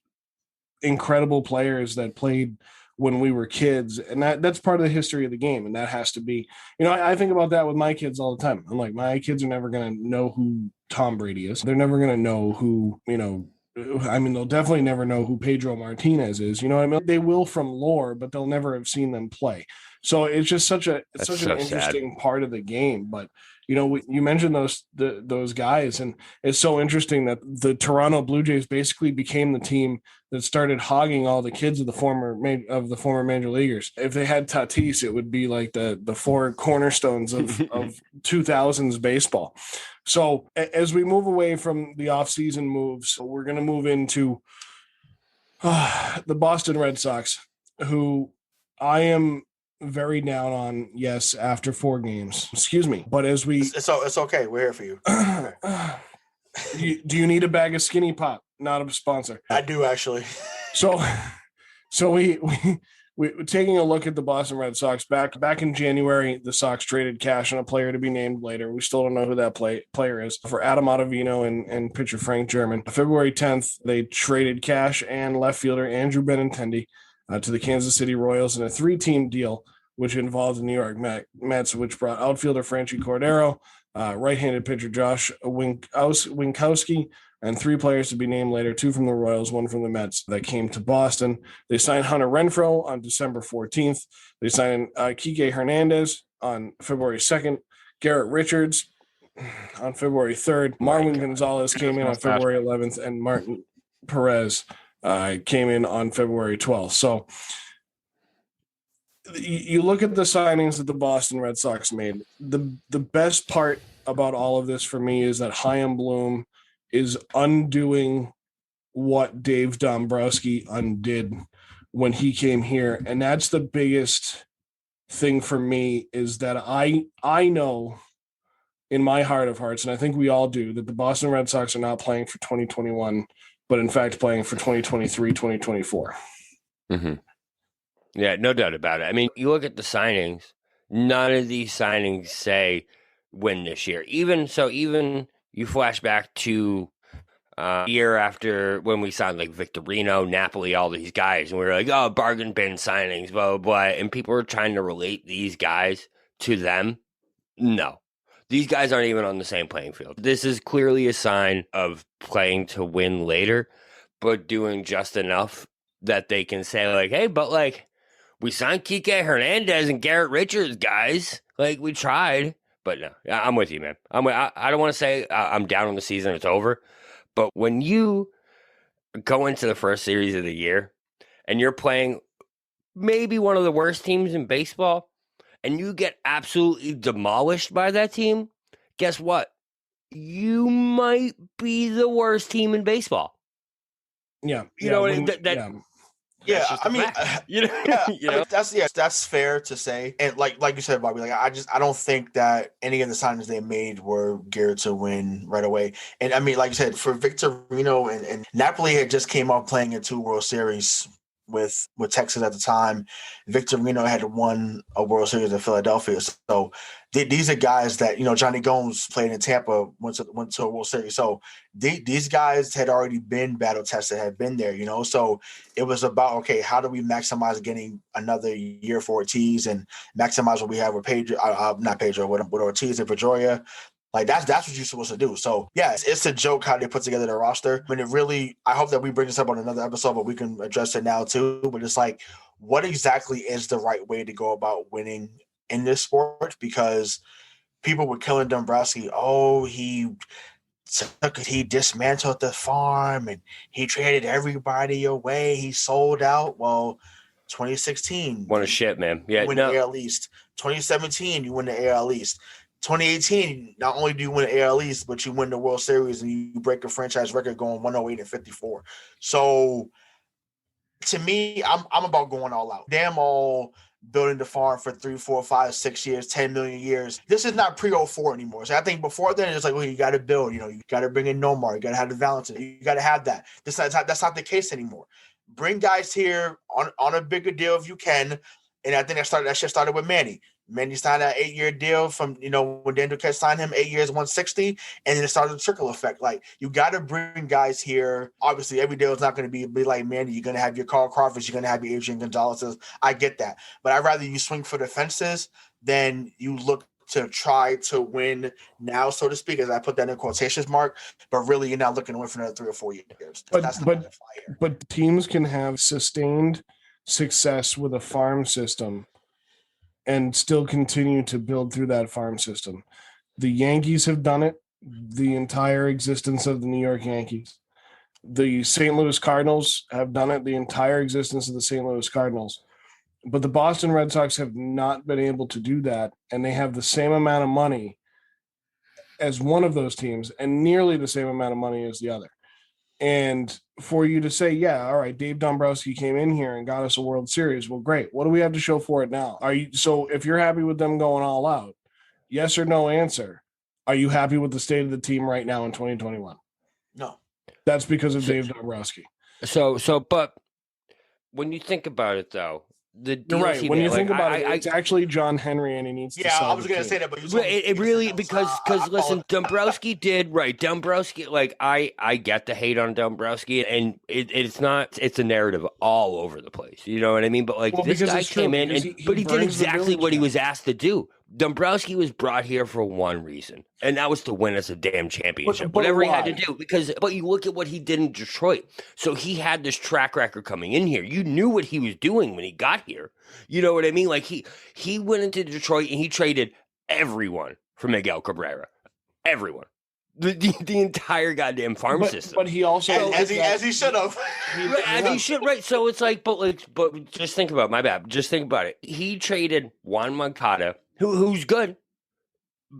incredible players that played when we were kids. And that's part of the history of the game. And that has to be, you know, I think about that with my kids all the time. I'm like, my kids are never going to know who Tom Brady is. They're never going to know who, you know, I mean, they'll definitely never know who Pedro Martinez is. You know what I mean? They will from lore, but they'll never have seen them play. So it's just such an interesting part of the game. But, you know, you mentioned those guys, and it's so interesting that the Toronto Blue Jays basically became the team that started hogging all the kids of the former major leaguers. If they had Tatis, it would be like the 4 cornerstones of 2000s baseball. So as we move away from the offseason moves, we're going to move into the Boston Red Sox, who I am very down on, yes, after 4 games. Excuse me. But as we... It's okay. We're here for you. Do you need a bag of Skinny Pop? Not a sponsor. I do, actually. So we taking a look at the Boston Red Sox. Back in January, the Sox traded cash on a player to be named later. We still don't know who that player is, for Adam Ottavino and pitcher Frank German. February 10th, they traded cash and left fielder Andrew Benintendi to the Kansas City Royals in a 3-team deal, which involved the New York Mets, which brought outfielder Franchi Cordero, right-handed pitcher Josh Winkowski, and 3 players to be named later, 2 from the Royals, 1 from the Mets, that came to Boston. They signed Hunter Renfroe on December 14th. They signed Kike Hernandez on February 2nd, Garrett Richards on February 3rd. Marwin Gonzalez came in on February 11th, and Martin Perez came in on February 12th. So you look at the signings that the Boston Red Sox made. The best part about all of this for me is that Chaim Bloom is undoing what Dave Dombrowski undid when he came here. And that's the biggest thing for me, is that I know in my heart of hearts, and I think we all do, that the Boston Red Sox are not playing for 2021, but in fact playing for 2023, 2024. Mm-hmm. Yeah, no doubt about it. I mean, you look at the signings, none of these signings say win this year. Even you flash back to year after when we signed like Victorino, Napoli, all these guys, and we were like, oh, bargain bin signings, blah, blah, blah. And people are trying to relate these guys to them. No. These guys aren't even on the same playing field. This is clearly a sign of playing to win later, but doing just enough that they can say, like, hey, but, like, we signed Kike Hernandez and Garrett Richards, guys. Like, we tried. But no, I'm with you, man. I don't want to say I'm down on the season, it's over. But when you go into the first series of the year and you're playing maybe one of the worst teams in baseball, and you get absolutely demolished by that team, guess what? You might be the worst team in baseball. Yeah. You know, Yeah, That's just a fact. You know, you know? That's fair to say. And like you said, Bobby, like I don't think that any of the signings they made were geared to win right away. And I mean, like you said, for Victorino and Napoli had just came off playing in 2 World Series with Texas at the time. Victorino had won a World Series in Philadelphia. So these are guys that, Johnny Gomes played in Tampa, went to a World Series. So these guys had already been battle tested, had been there, So it was about, okay, how do we maximize getting another year for Ortiz and maximize what we have with with Ortiz and Pedroia. Like that's what you're supposed to do. So yeah, it's a joke how they put together the roster. I mean, I hope that we bring this up on another episode, but we can address it now too. But it's like, what exactly is the right way to go about winning in this sport? Because people were killing Dombrowski. Oh, he dismantled the farm and he traded everybody away. He sold out. Well, 2016 won a shit, man. Yeah, you win the AL East. 2017, you win the AL East. 2018, not only do you win the AL East, but you win the World Series and you break a franchise record going 108-54. So to me, I'm about going all out. Damn all building the farm for 3, 4, 5, 6 years, 10 million years. This is not pre-04 anymore. So I think before then, it's like, well, you got to build, you got to bring in Nomar, you got to have the Valentin, you got to have that. That's not the case anymore. Bring guys here on a bigger deal if you can. And I think that shit started with Manny. Manny signed an 8-year deal from, when Dan Duquette signed him, 8 years, 160, and then it started the trickle effect. Like, you got to bring guys here. Obviously, every deal is not going to be like Manny. You're going to have your Carl Crawfords. You're going to have your Adrian Gonzalez's. I get that. But I'd rather you swing for the fences than you look to try to win now, so to speak, as I put that in quotations mark. But really, you're not looking to win for another 3 or 4 years. But teams can have sustained success with a farm system and still continue to build through that farm system. The Yankees have done it the entire existence of the New York Yankees. The St. Louis Cardinals have done it the entire existence of the St. Louis Cardinals. But the Boston Red Sox have not been able to do that, and they have the same amount of money as one of those teams and nearly the same amount of money as the other. And for you to say, yeah, all right, Dave Dombrowski came in here and got us a World Series. Well, great. What do we have to show for it now? So if you're happy with them going all out, yes or no answer, are you happy with the state of the team right now in 2021? No. That's because of Dave Dombrowski. But when you think about it, though, you're right. When you think about it, it's actually John Henry, and he needs to. Yeah, I was going to say that, but it really because listen, Dombrowski did right. Dombrowski, like I get the hate on Dombrowski, and it's a narrative all over the place. You know what I mean? But like this guy came in, but he did exactly what he was asked to do. Dombrowski was brought here for one reason, and that was to win us a damn championship. Whatever he had to do, but you look at what he did in Detroit. So he had this track record coming in here. You knew what he was doing when he got here. You know what I mean? Like he went into Detroit and he traded everyone for Miguel Cabrera. Everyone. The entire goddamn farm system. But he also as he should have. As he should, right. So it's like, but just think about it. My bad. Just think about it. He traded Juan Moncada, who's good,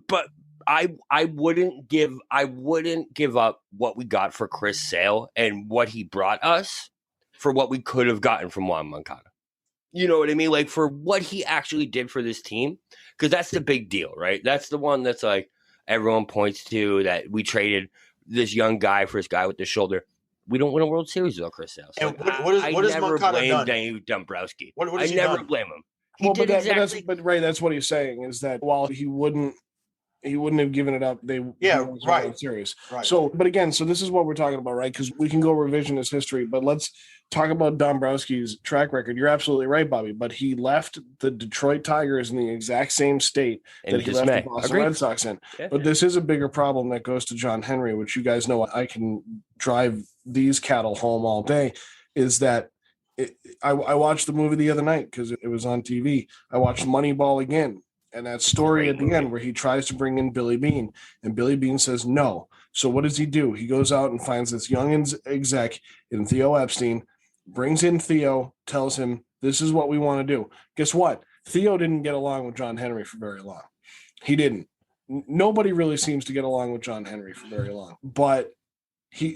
but I wouldn't give up what we got for Chris Sale and what he brought us for what we could have gotten from Juan Moncada. You know what I mean? Like for what he actually did for this team, because that's the big deal, right? That's the one that's like everyone points to, that we traded this young guy for this guy with the shoulder. We don't win a World Series without Chris Sale. So and what is Moncada done? Dave Dombrowski. What is I never blame him. That's what he's saying, is that while he wouldn't have given it up, World Series. Right. So, but again, so this is what we're talking about, right? Because we can go revisionist history, but let's talk about Dombrowski's track record. You're absolutely right, Bobby, but he left the Detroit Tigers in the exact same state that he left the Boston Red Sox in. Yeah. But this is a bigger problem that goes to John Henry, which you guys know I can drive these cattle home all day, is that I watched the movie the other night because it was on TV. I watched Moneyball again. And that story at the end where he tries to bring in Billy Beane, and Billy Beane says no. So what does he do? He goes out and finds this young exec in Theo Epstein, brings in Theo, tells him, this is what we want to do. Guess what? Theo didn't get along with John Henry for very long. He didn't. Nobody really seems to get along with John Henry for very long. But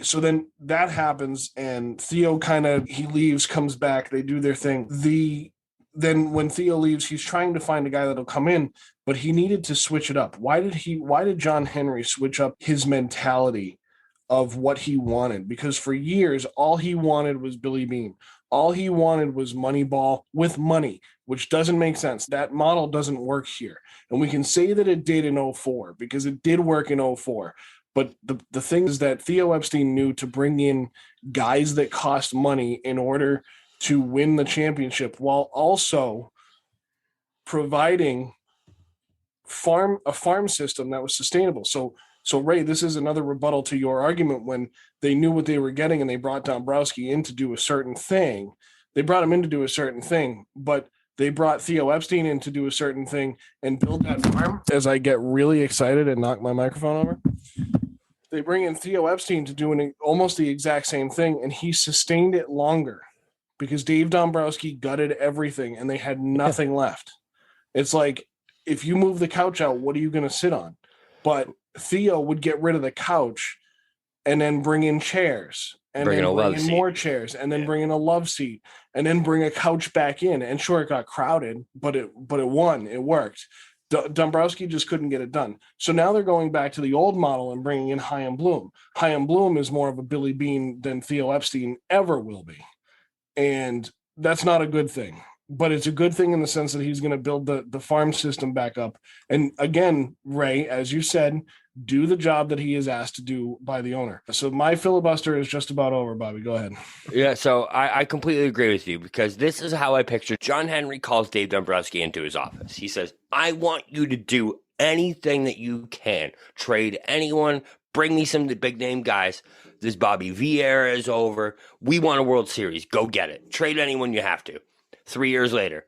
So then that happens, and Theo he leaves, comes back, they do their thing. Then when Theo leaves, he's trying to find a guy that'll come in, but he needed to switch it up. Why did John Henry switch up his mentality of what he wanted? Because for years, all he wanted was Billy Beane. All he wanted was Moneyball with money, which doesn't make sense. That model doesn't work here. And we can say that it did in 2004 because it did work in 2004. But the thing is that Theo Epstein knew to bring in guys that cost money in order to win the championship while also providing a farm system that was sustainable. So Ray, this is another rebuttal to your argument. When they knew what they were getting and they brought Dombrowski in to do a certain thing, but they brought Theo Epstein in to do a certain thing and build that farm. As I get really excited and knock my microphone over, they bring in Theo Epstein to do almost the exact same thing, and he sustained it longer because Dave Dombrowski gutted everything and they had nothing left. It's like, if you move the couch out, what are you going to sit on? But Theo would get rid of the couch and then bring in chairs and bring in more chairs and then bring in a love seat and then bring a couch back in. And sure, it got crowded, but it won. It worked. Dombrowski just couldn't get it done. So now they're going back to the old model and bringing in Chaim Bloom. Chaim Bloom is more of a Billy Beane than Theo Epstein ever will be. And that's not a good thing. But it's a good thing in the sense that he's going to build the farm system back up. And again, Ray, as you said, do the job that he is asked to do by the owner. So my filibuster is just about over, Bobby. Go ahead. Yeah, so I completely agree with you, because this is how I picture John Henry calls Dave Dombrowski into his office. He says, I want you to do anything that you can. Trade anyone. Bring me some of the big name guys. This Bobby V era is over. We want a World Series. Go get it. Trade anyone you have to. 3 years later,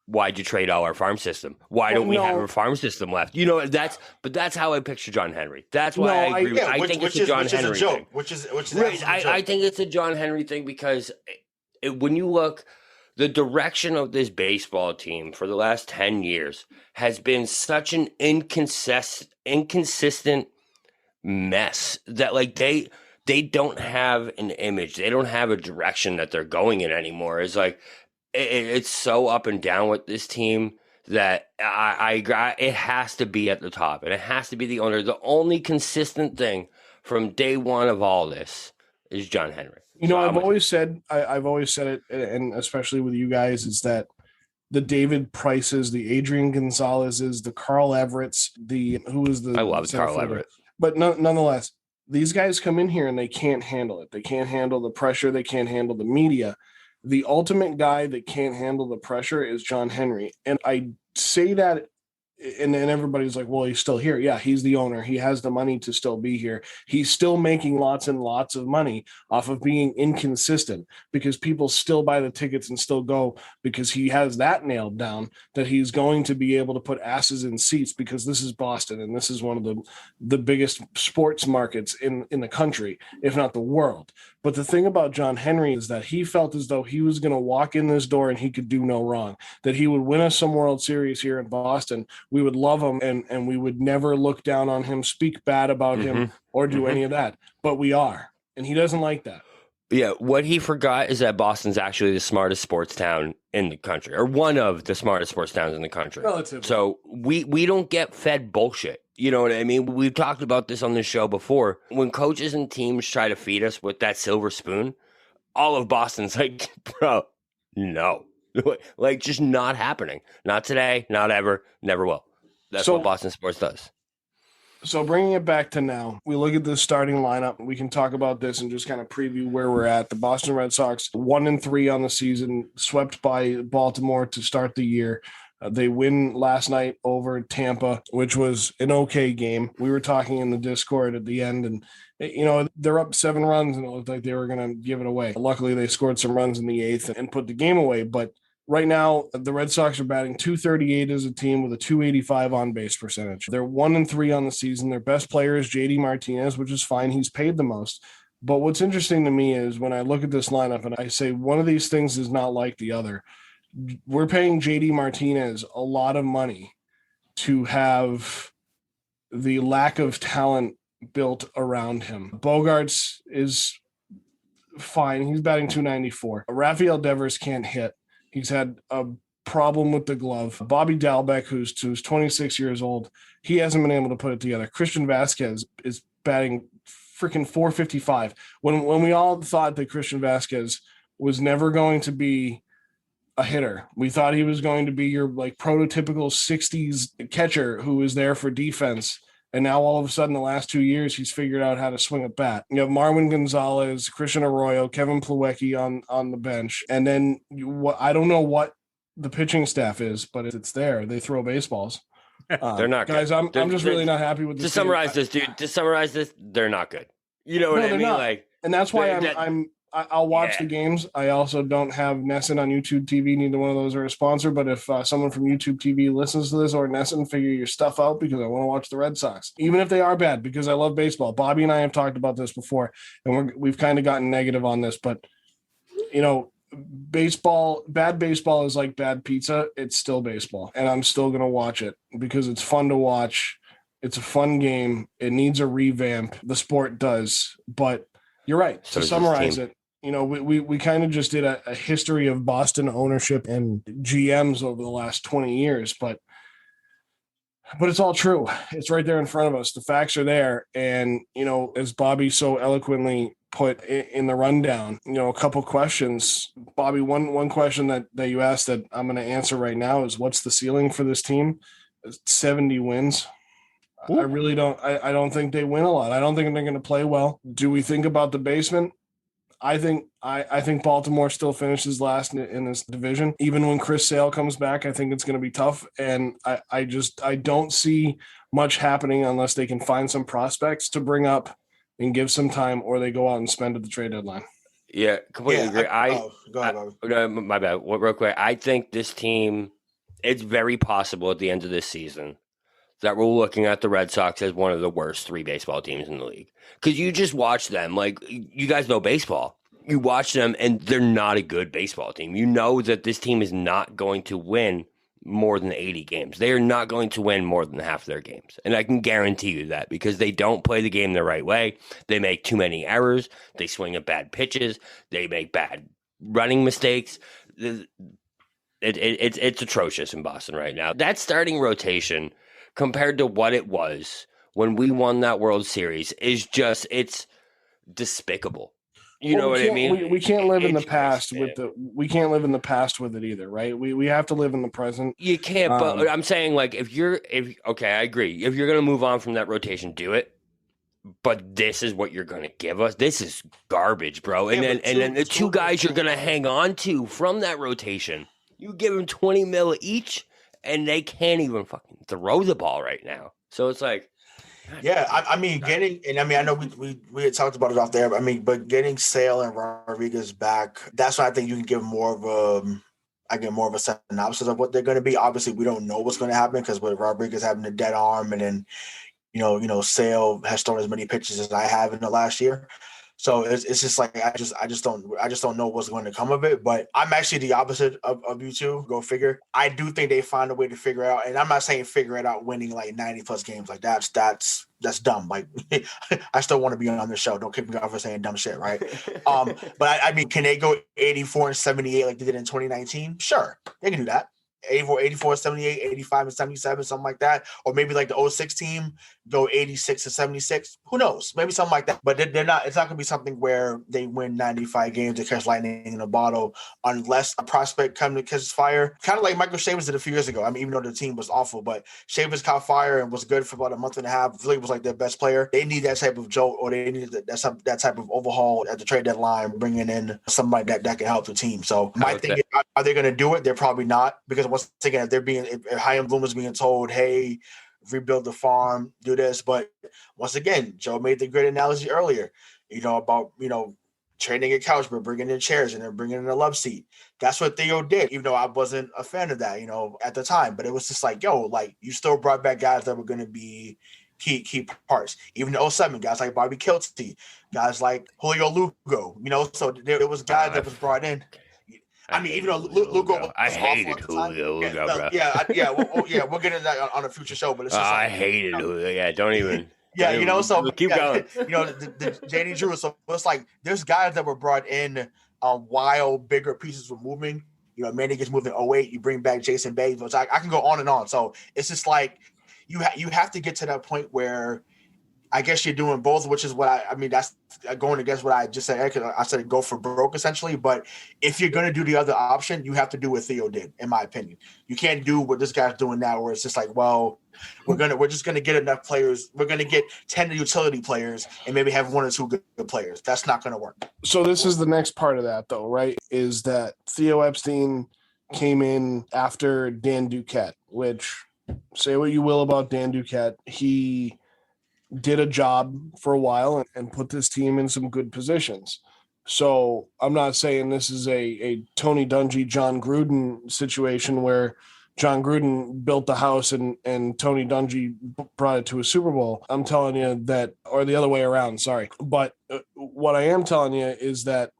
why'd you trade all our farm system? Why don't we have a farm system left? You know, that's how I picture John Henry. That's why I agree. I think it's a John Henry thing. Which is right. I think it's a John Henry thing because when you look, the direction of this baseball team for the last 10 years has been such an inconsistent mess that, like, they don't have an image. They don't have a direction that they're going in anymore. It's like, it's so up and down with this team that I agree. It has to be at the top, and it has to be the owner. The only consistent thing from day one of all this is John Henry. You know, I've always said it, and especially with you guys, is that the David Prices, the Adrian Gonzalez's, the Carl Everett's, I love Carl Everett. But nonetheless, these guys come in here and they can't handle it. They can't handle the pressure. They can't handle the media. The ultimate guy that can't handle the pressure is John Henry. And I say that, and then everybody's like, well, he's still here. Yeah, he's the owner. He has the money to still be here. He's still making lots and lots of money off of being inconsistent, because people still buy the tickets and still go, because he has that nailed down, that he's going to be able to put asses in seats, because this is Boston and this is one of the biggest sports markets in the country, if not the world. But the thing about John Henry is that he felt as though he was going to walk in this door and he could do no wrong, that he would win us some World Series here in Boston. We would love him, and we would never look down on him, speak bad about him, or do any of that. But we are, and he doesn't like that. Yeah, what he forgot is that Boston's actually the smartest sports town in the country, or one of the smartest sports towns in the country. Relatively. So we don't get fed bullshit. You know what I mean? We've talked about this on the show before. When coaches and teams try to feed us with that silver spoon, all of Boston's like, bro, no. Like, just not happening. Not today, not ever, never will. That's what Boston sports does. So bringing it back to now, we look at the starting lineup. We can talk about this and just kind of preview where we're at. The Boston Red Sox, 1-3 on the season, swept by Baltimore to start the year. They win last night over Tampa, which was an okay game. We were talking in the Discord at the end, and you know, they're up 7 runs, and it looked like they were going to give it away. Luckily, they scored some runs in the 8th and put the game away. But right now, the Red Sox are batting .238 as a team with a .285 on-base percentage. They're 1-3 on the season. Their best player is JD Martinez, which is fine. He's paid the most. But what's interesting to me is when I look at this lineup and I say one of these things is not like the other. We're paying JD Martinez a lot of money to have the lack of talent built around him. Bogarts is fine. He's batting 294. Rafael Devers can't hit. He's had a problem with the glove. Bobby Dalbec, who's 26 years old, he hasn't been able to put it together. Christian Vasquez is batting freaking 455. When we all thought that Christian Vasquez was never going to be a hitter, we thought he was going to be your like prototypical 60s catcher who was there for defense. And now all of a sudden, the last 2 years, he's figured out how to swing a bat. You have Marwin Gonzalez, Christian Arroyo, Kevin Plawecki on the bench. And then I don't know what the pitching staff is, but it's there. They throw baseballs. They're not guys. good. I'm just really not happy with this. To summarize this, dude. To summarize this, they're not good. You know what I mean? Not. Like, and that's why I'll watch the games. I also don't have Nesson on YouTube TV. Neither one of those are a sponsor. But if someone from YouTube TV listens to this, or Nesson, figure your stuff out, because I want to watch the Red Sox, even if they are bad, because I love baseball. Bobby and I have talked about this before, and we've kind of gotten negative on this. But you know, bad baseball is like bad pizza. It's still baseball, and I'm still gonna watch it because it's fun to watch. It's a fun game. It needs a revamp. The sport does, but you're right. To summarize it, you know, we kind of just did a history of Boston ownership and GMs over the last 20 years, but it's all true. It's right there in front of us. The facts are there. And, you know, as Bobby so eloquently put in the rundown, you know, a couple questions. Bobby, one question that you asked that I'm going to answer right now is, what's the ceiling for this team? 70 wins. Ooh. I don't think they win a lot. I don't think they're going to play well. Do we think about the basement? I think Baltimore still finishes last in this division. Even when Chris Sale comes back, I think it's going to be tough. And I don't see much happening unless they can find some prospects to bring up and give some time, or they go out and spend at the trade deadline. Yeah, completely agree. Go ahead, Bobby. My bad. Real quick, I think this team, it's very possible at the end of this season that we're looking at the Red Sox as one of the worst 3 baseball teams in the league. Because you just watch them. Like, you guys know baseball. You watch them, and they're not a good baseball team. You know that this team is not going to win more than 80 games. They are not going to win more than half their games. And I can guarantee you that, because they don't play the game the right way. They make too many errors. They swing at bad pitches. They make bad running mistakes. It's atrocious in Boston right now. That starting rotation, compared to what it was when we won that World Series, is just, it's despicable. You know what I mean? We can't live in the past we can't live in the past with it either, right? We have to live in the present. You can't, but I'm saying, like, okay, I agree. If you're going to move on from that rotation, do it. But this is what you're going to give us. This is garbage, bro. And then the 2 guys you're going to hang on to from that rotation, you give them $20 million each, and they can't even fucking throw the ball right now. So it's like, yeah, I mean, I know we had talked about it off there, but getting Sale and Rodriguez back, that's why I think you can give more of a synopsis of what they're going to be. Obviously, we don't know what's going to happen, because with Rodriguez having a dead arm, and then, you know, Sale has thrown as many pitches as I have in the last year. So it's just like, I just don't know what's going to come of it. But I'm actually the opposite of you two. Go figure. I do think they find a way to figure it out. And I'm not saying figure it out winning like 90 plus games. Like that's dumb. Like, I still want to be on the show. Don't kick me off for saying dumb shit, right? But I mean, can they go 84 and 78 like they did in 2019? Sure, they can do that. 84, 78, 85, and 77, something like that. Or maybe like the 06 team, go 86 and 76. Who knows? Maybe something like that. But they're not. It's not going to be something where they win 95 games to catch lightning in a bottle, unless a prospect comes to catch fire. Kind of like Michael Shavers did a few years ago. I mean, even though the team was awful, but Shavers caught fire and was good for about a month and a half. Really was like their best player. They need that type of jolt, or they need that type of overhaul at the trade deadline, bringing in somebody that can help the team. So my thing is, are they going to do it? They're probably not, because once again, if Chaim Bloom is being told, hey, rebuild the farm, do this. But once again, Joe made the great analogy earlier, about, trading a couch, but bringing in chairs and then bringing in a love seat. That's what Theo did, even though I wasn't a fan of that, at the time. But it was just like, you still brought back guys that were going to be key parts. Even in 07, guys like Bobby Kilty, guys like Julio Lugo, so there was guys that was brought in. I mean, even though Lugo, I hated Julio Lugo, bro. Yeah, we'll get into that on a future show. But it's just I hated Julio. Yeah, don't even. Yeah, you know, so keep going. You know, the JD Drew. So it's like there's guys that were brought in while bigger pieces were moving. You know, Manny gets moved in 08. You bring back Jason Bay, which I can go on and on. So it's just like you have to get to that point where I guess you're doing both, which is what I mean, that's going against what I just said. I said go for broke essentially. But if you're going to do the other option, you have to do what Theo did, in my opinion. You can't do what this guy's doing now, where it's just like, well, we're just gonna get enough players. We're gonna get 10 utility players and maybe have 1 or 2 good players. That's not gonna work. So this is the next part of that, though, right? Is that Theo Epstein came in after Dan Duquette, which, say what you will about Dan Duquette, he did a job for a while and put this team in some good positions. So I'm not saying this is a Tony Dungy, John Gruden situation where John Gruden built the house and Tony Dungy brought it to a Super Bowl. I'm telling you that, or the other way around, sorry. But what I am telling you is that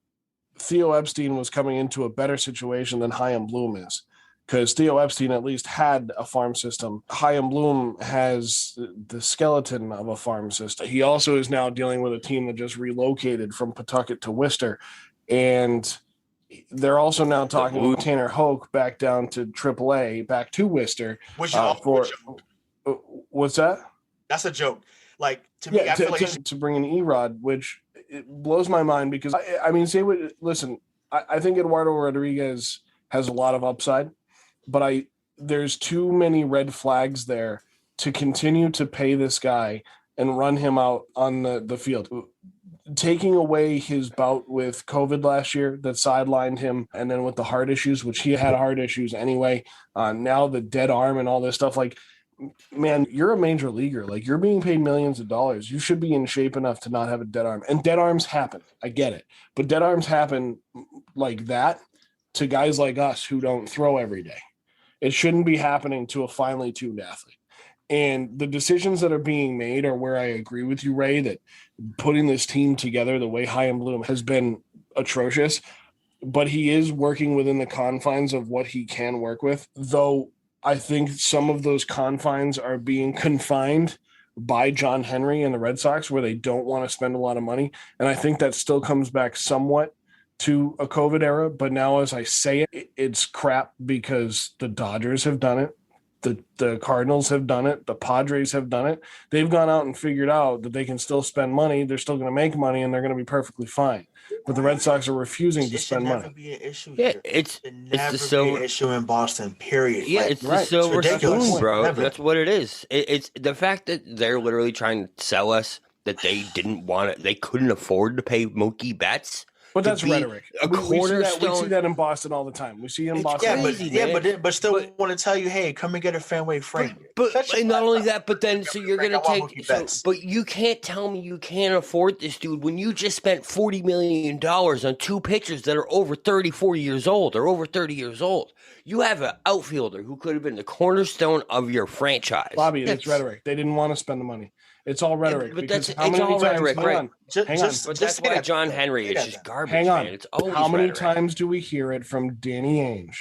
Theo Epstein was coming into a better situation than Chaim Bloom is, because Theo Epstein at least had a farm system. Chaim Bloom has the skeleton of a farm system. He also is now dealing with a team that just relocated from Pawtucket to Worcester. And they're also now talking about Tanner Hoke back down to AAA, back to Worcester. What's that? That's a joke. Like, to me, I feel like to bring in Erod, which it blows my mind because, I mean, I think Eduardo Rodriguez has a lot of upside, but there's too many red flags there to continue to pay this guy and run him out on the field. Taking away his bout with COVID last year that sidelined him, and then with the heart issues, which he had heart issues anyway, now the dead arm and all this stuff, like, man, you're a major leaguer. Like, you're being paid millions of dollars. You should be in shape enough to not have a dead arm. And dead arms happen. I get it. But dead arms happen like that to guys like us who don't throw every day. It shouldn't be happening to a finely tuned athlete. And the decisions that are being made are where I agree with you, Ray, that putting this team together the way Chaim Bloom has been atrocious, but he is working within the confines of what he can work with, though I think some of those confines are being confined by John Henry and the Red Sox, where they don't want to spend a lot of money. And I think that still comes back somewhat to a COVID era. But now, as I say it, it's crap because the Dodgers have done it. The Cardinals have done it. The Padres have done it. They've gone out and figured out that they can still spend money. They're still going to make money, and they're going to be perfectly fine. But the Red Sox are refusing to spend money. Be an issue yeah, here. it's the silver issue in Boston. Period. Yeah, like, it's the silver spoon, bro. Never. That's what it is. It's the fact that they're literally trying to sell us that they didn't want it. They couldn't afford to pay Mookie Betts. But that's rhetoric. We see that in Boston all the time. We see it in Boston. But still want to tell you, hey, come and get a Fenway frame. But not only that, but then so you're going to take. But you can't tell me you can't afford this dude when you just spent $40 million on 2 pitchers that are over 34 years old or over 30 years old. You have an outfielder who could have been the cornerstone of your franchise. Bobby, it's rhetoric. They didn't want to spend the money. It's all rhetoric. But it's all rhetoric, right? Hang on. But that's why John Henry is just garbage. Hang on. Man. It's always how many rhetoric. times do we hear it from Danny Ainge?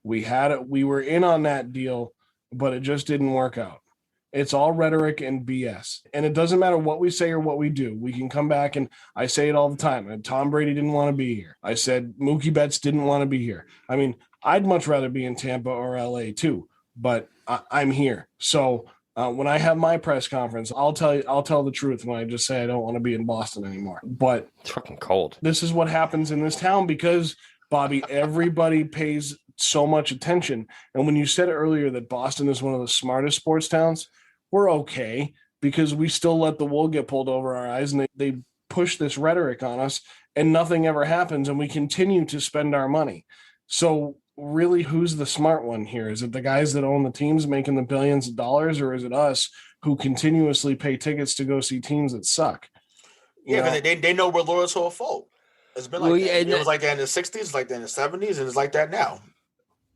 We were in on that deal, but it just didn't work out. It's all rhetoric and BS. And it doesn't matter what we say or what we do. We can come back, and I say it all the time. And Tom Brady didn't want to be here. I said Mookie Betts didn't want to be here. I mean, I'd much rather be in Tampa or LA too, but I'm here. So when I have my press conference, I'll tell the truth when I just say I don't want to be in Boston anymore. But it's fucking cold. This is what happens in this town because, Bobby, everybody pays so much attention. And when you said earlier that Boston is one of the smartest sports towns, we're okay because we still let the wool get pulled over our eyes, and they push this rhetoric on us and nothing ever happens, and we continue to spend our money. So really, who's the smart one here? Is it the guys that own the teams making the billions of dollars, or is it us who continuously pay tickets to go see teams that suck? Because they know we're loyal to a foe. It's been like that. It was like that in the 60s, it's like that in the 70s, and it's like that now.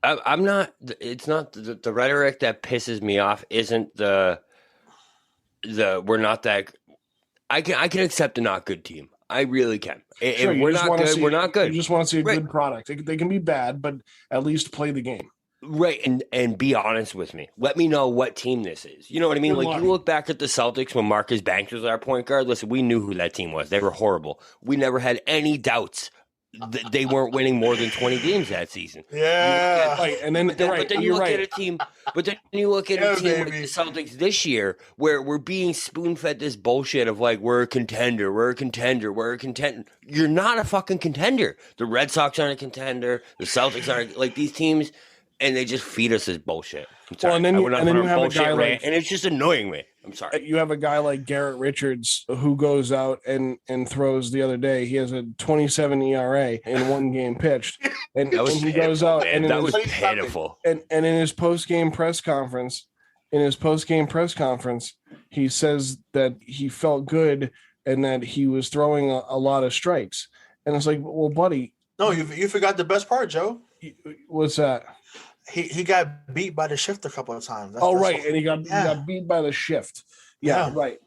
I'm not. It's not the rhetoric that pisses me off. Isn't the we're not that. I can accept a not good team. I really can. Sure, if we're not good, we're not good. You just want to see a good product. They can be bad, but at least play the game. Right, and be honest with me. Let me know what team this is. You know what I mean? Good Like, luck. you look back at the Celtics when Marcus Banks was our point guard. Listen, we knew who that team was. They were horrible. We never had any doubts that they weren't winning more than 20 games that season. Yeah. Right, and then But then you look at a team. But then you look at a team like the Celtics this year, where we're being spoon-fed this bullshit of like we're a contender. You're not a fucking contender. The Red Sox aren't a contender. The Celtics aren't, like, these teams, and they just feed us this bullshit. I'm sorry. Well, and then you have a guy like, and it's just annoying me. I'm sorry. You have a guy like Garrett Richards who goes out and throws the other day. He has a 27 ERA in one game pitched, and he goes out and that was pitiful. And in his post game press conference, he says that he felt good and that he was throwing a lot of strikes. And it's like, well, buddy, no, you forgot the best part, Joe. What's that? He got beat by the shift a couple of times. Right, and he got beat by the shift. Yeah. Right.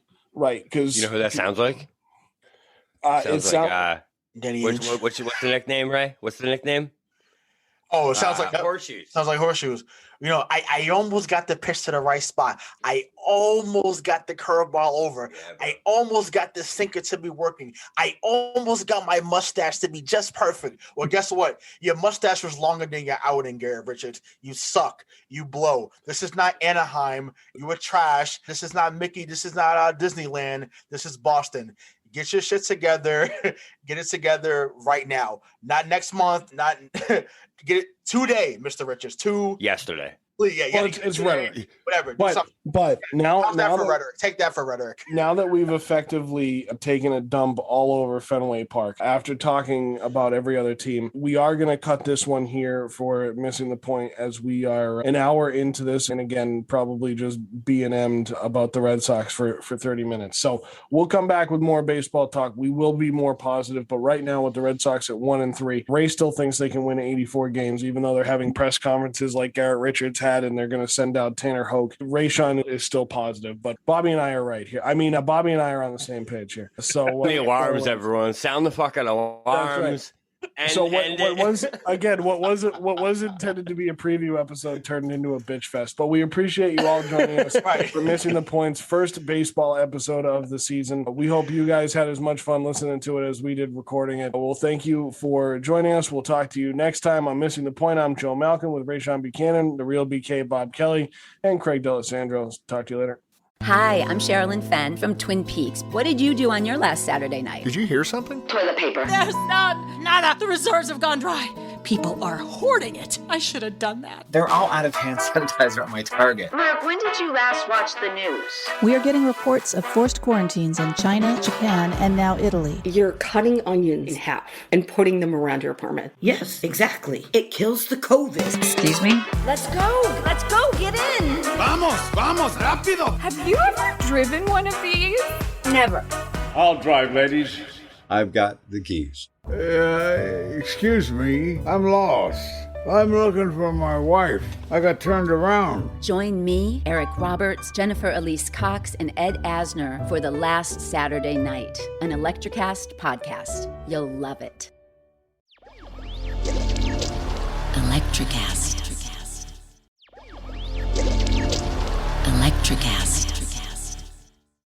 Because you know who that sounds like? What's Danny Ainge. What's the nickname, Ray? What's the nickname? Oh, it sounds like horseshoes. Sounds like horseshoes. You know, I almost got the pitch to the right spot. I almost got the curveball over. I almost got the sinker to be working. I almost got my mustache to be just perfect. Well, guess what? Your mustache was longer than your outing, Garrett Richards. You suck. You blow. This is not Anaheim. You were trash. This is not Mickey. This is not Disneyland. This is Boston. Get your shit together. Get it together right now. Not next month. Not get it today, Mr. Richards. Yesterday. Yeah, it's rhetoric. Whatever. But now for rhetoric. Take that for rhetoric. Now that we've effectively taken a dump all over Fenway Park, after talking about every other team, we are going to cut this one here for missing the point, as we are an hour into this, and again, probably just B&M'd about the Red Sox for 30 minutes. So we'll come back with more baseball talk. We will be more positive, but right now with the Red Sox at 1-3, Ray still thinks they can win 84 games, even though they're having press conferences like Garrett Richards had, and they're going to send out Tanner Hoke. Rayshawn is still positive, but Bobby and I are right here. I mean, Bobby and I are on the same page here. So the alarms, everyone, sound the fucking alarms. So what was intended to be a preview episode turned into a bitch fest, but we appreciate you all joining us for Missing the Point's first baseball episode of the season. We hope you guys had as much fun listening to it as we did recording it. Well, thank you for joining us. We'll talk to you next time on Missing the Point. I'm Joe Malkin with Rayshawn Buchanan, the real BK Bob Kelly, and Craig D'Alessandro. Talk to you later. Hi, I'm Sherilyn Fenn from Twin Peaks. What did you do on your last Saturday night? Did you hear something? Toilet paper. There's nada. The reserves have gone dry. People are hoarding it. I should have done that. They're all out of hand sanitizer at my Target. Mark, when did you last watch the news? We are getting reports of forced quarantines in China, Japan, and now Italy. You're cutting onions in half and putting them around your apartment. Yes, exactly. It kills the COVID. Excuse me? Let's go, get in. Vamos, rápido. Have you ever driven one of these? Never. I'll drive, ladies. I've got the keys. Excuse me, I'm lost. I'm looking for my wife. I got turned around. Join me, Eric Roberts, Jennifer Elise Cox, and Ed Asner for The Last Saturday Night, an Electrocast podcast. You'll love it. Electrocast. Electrocast.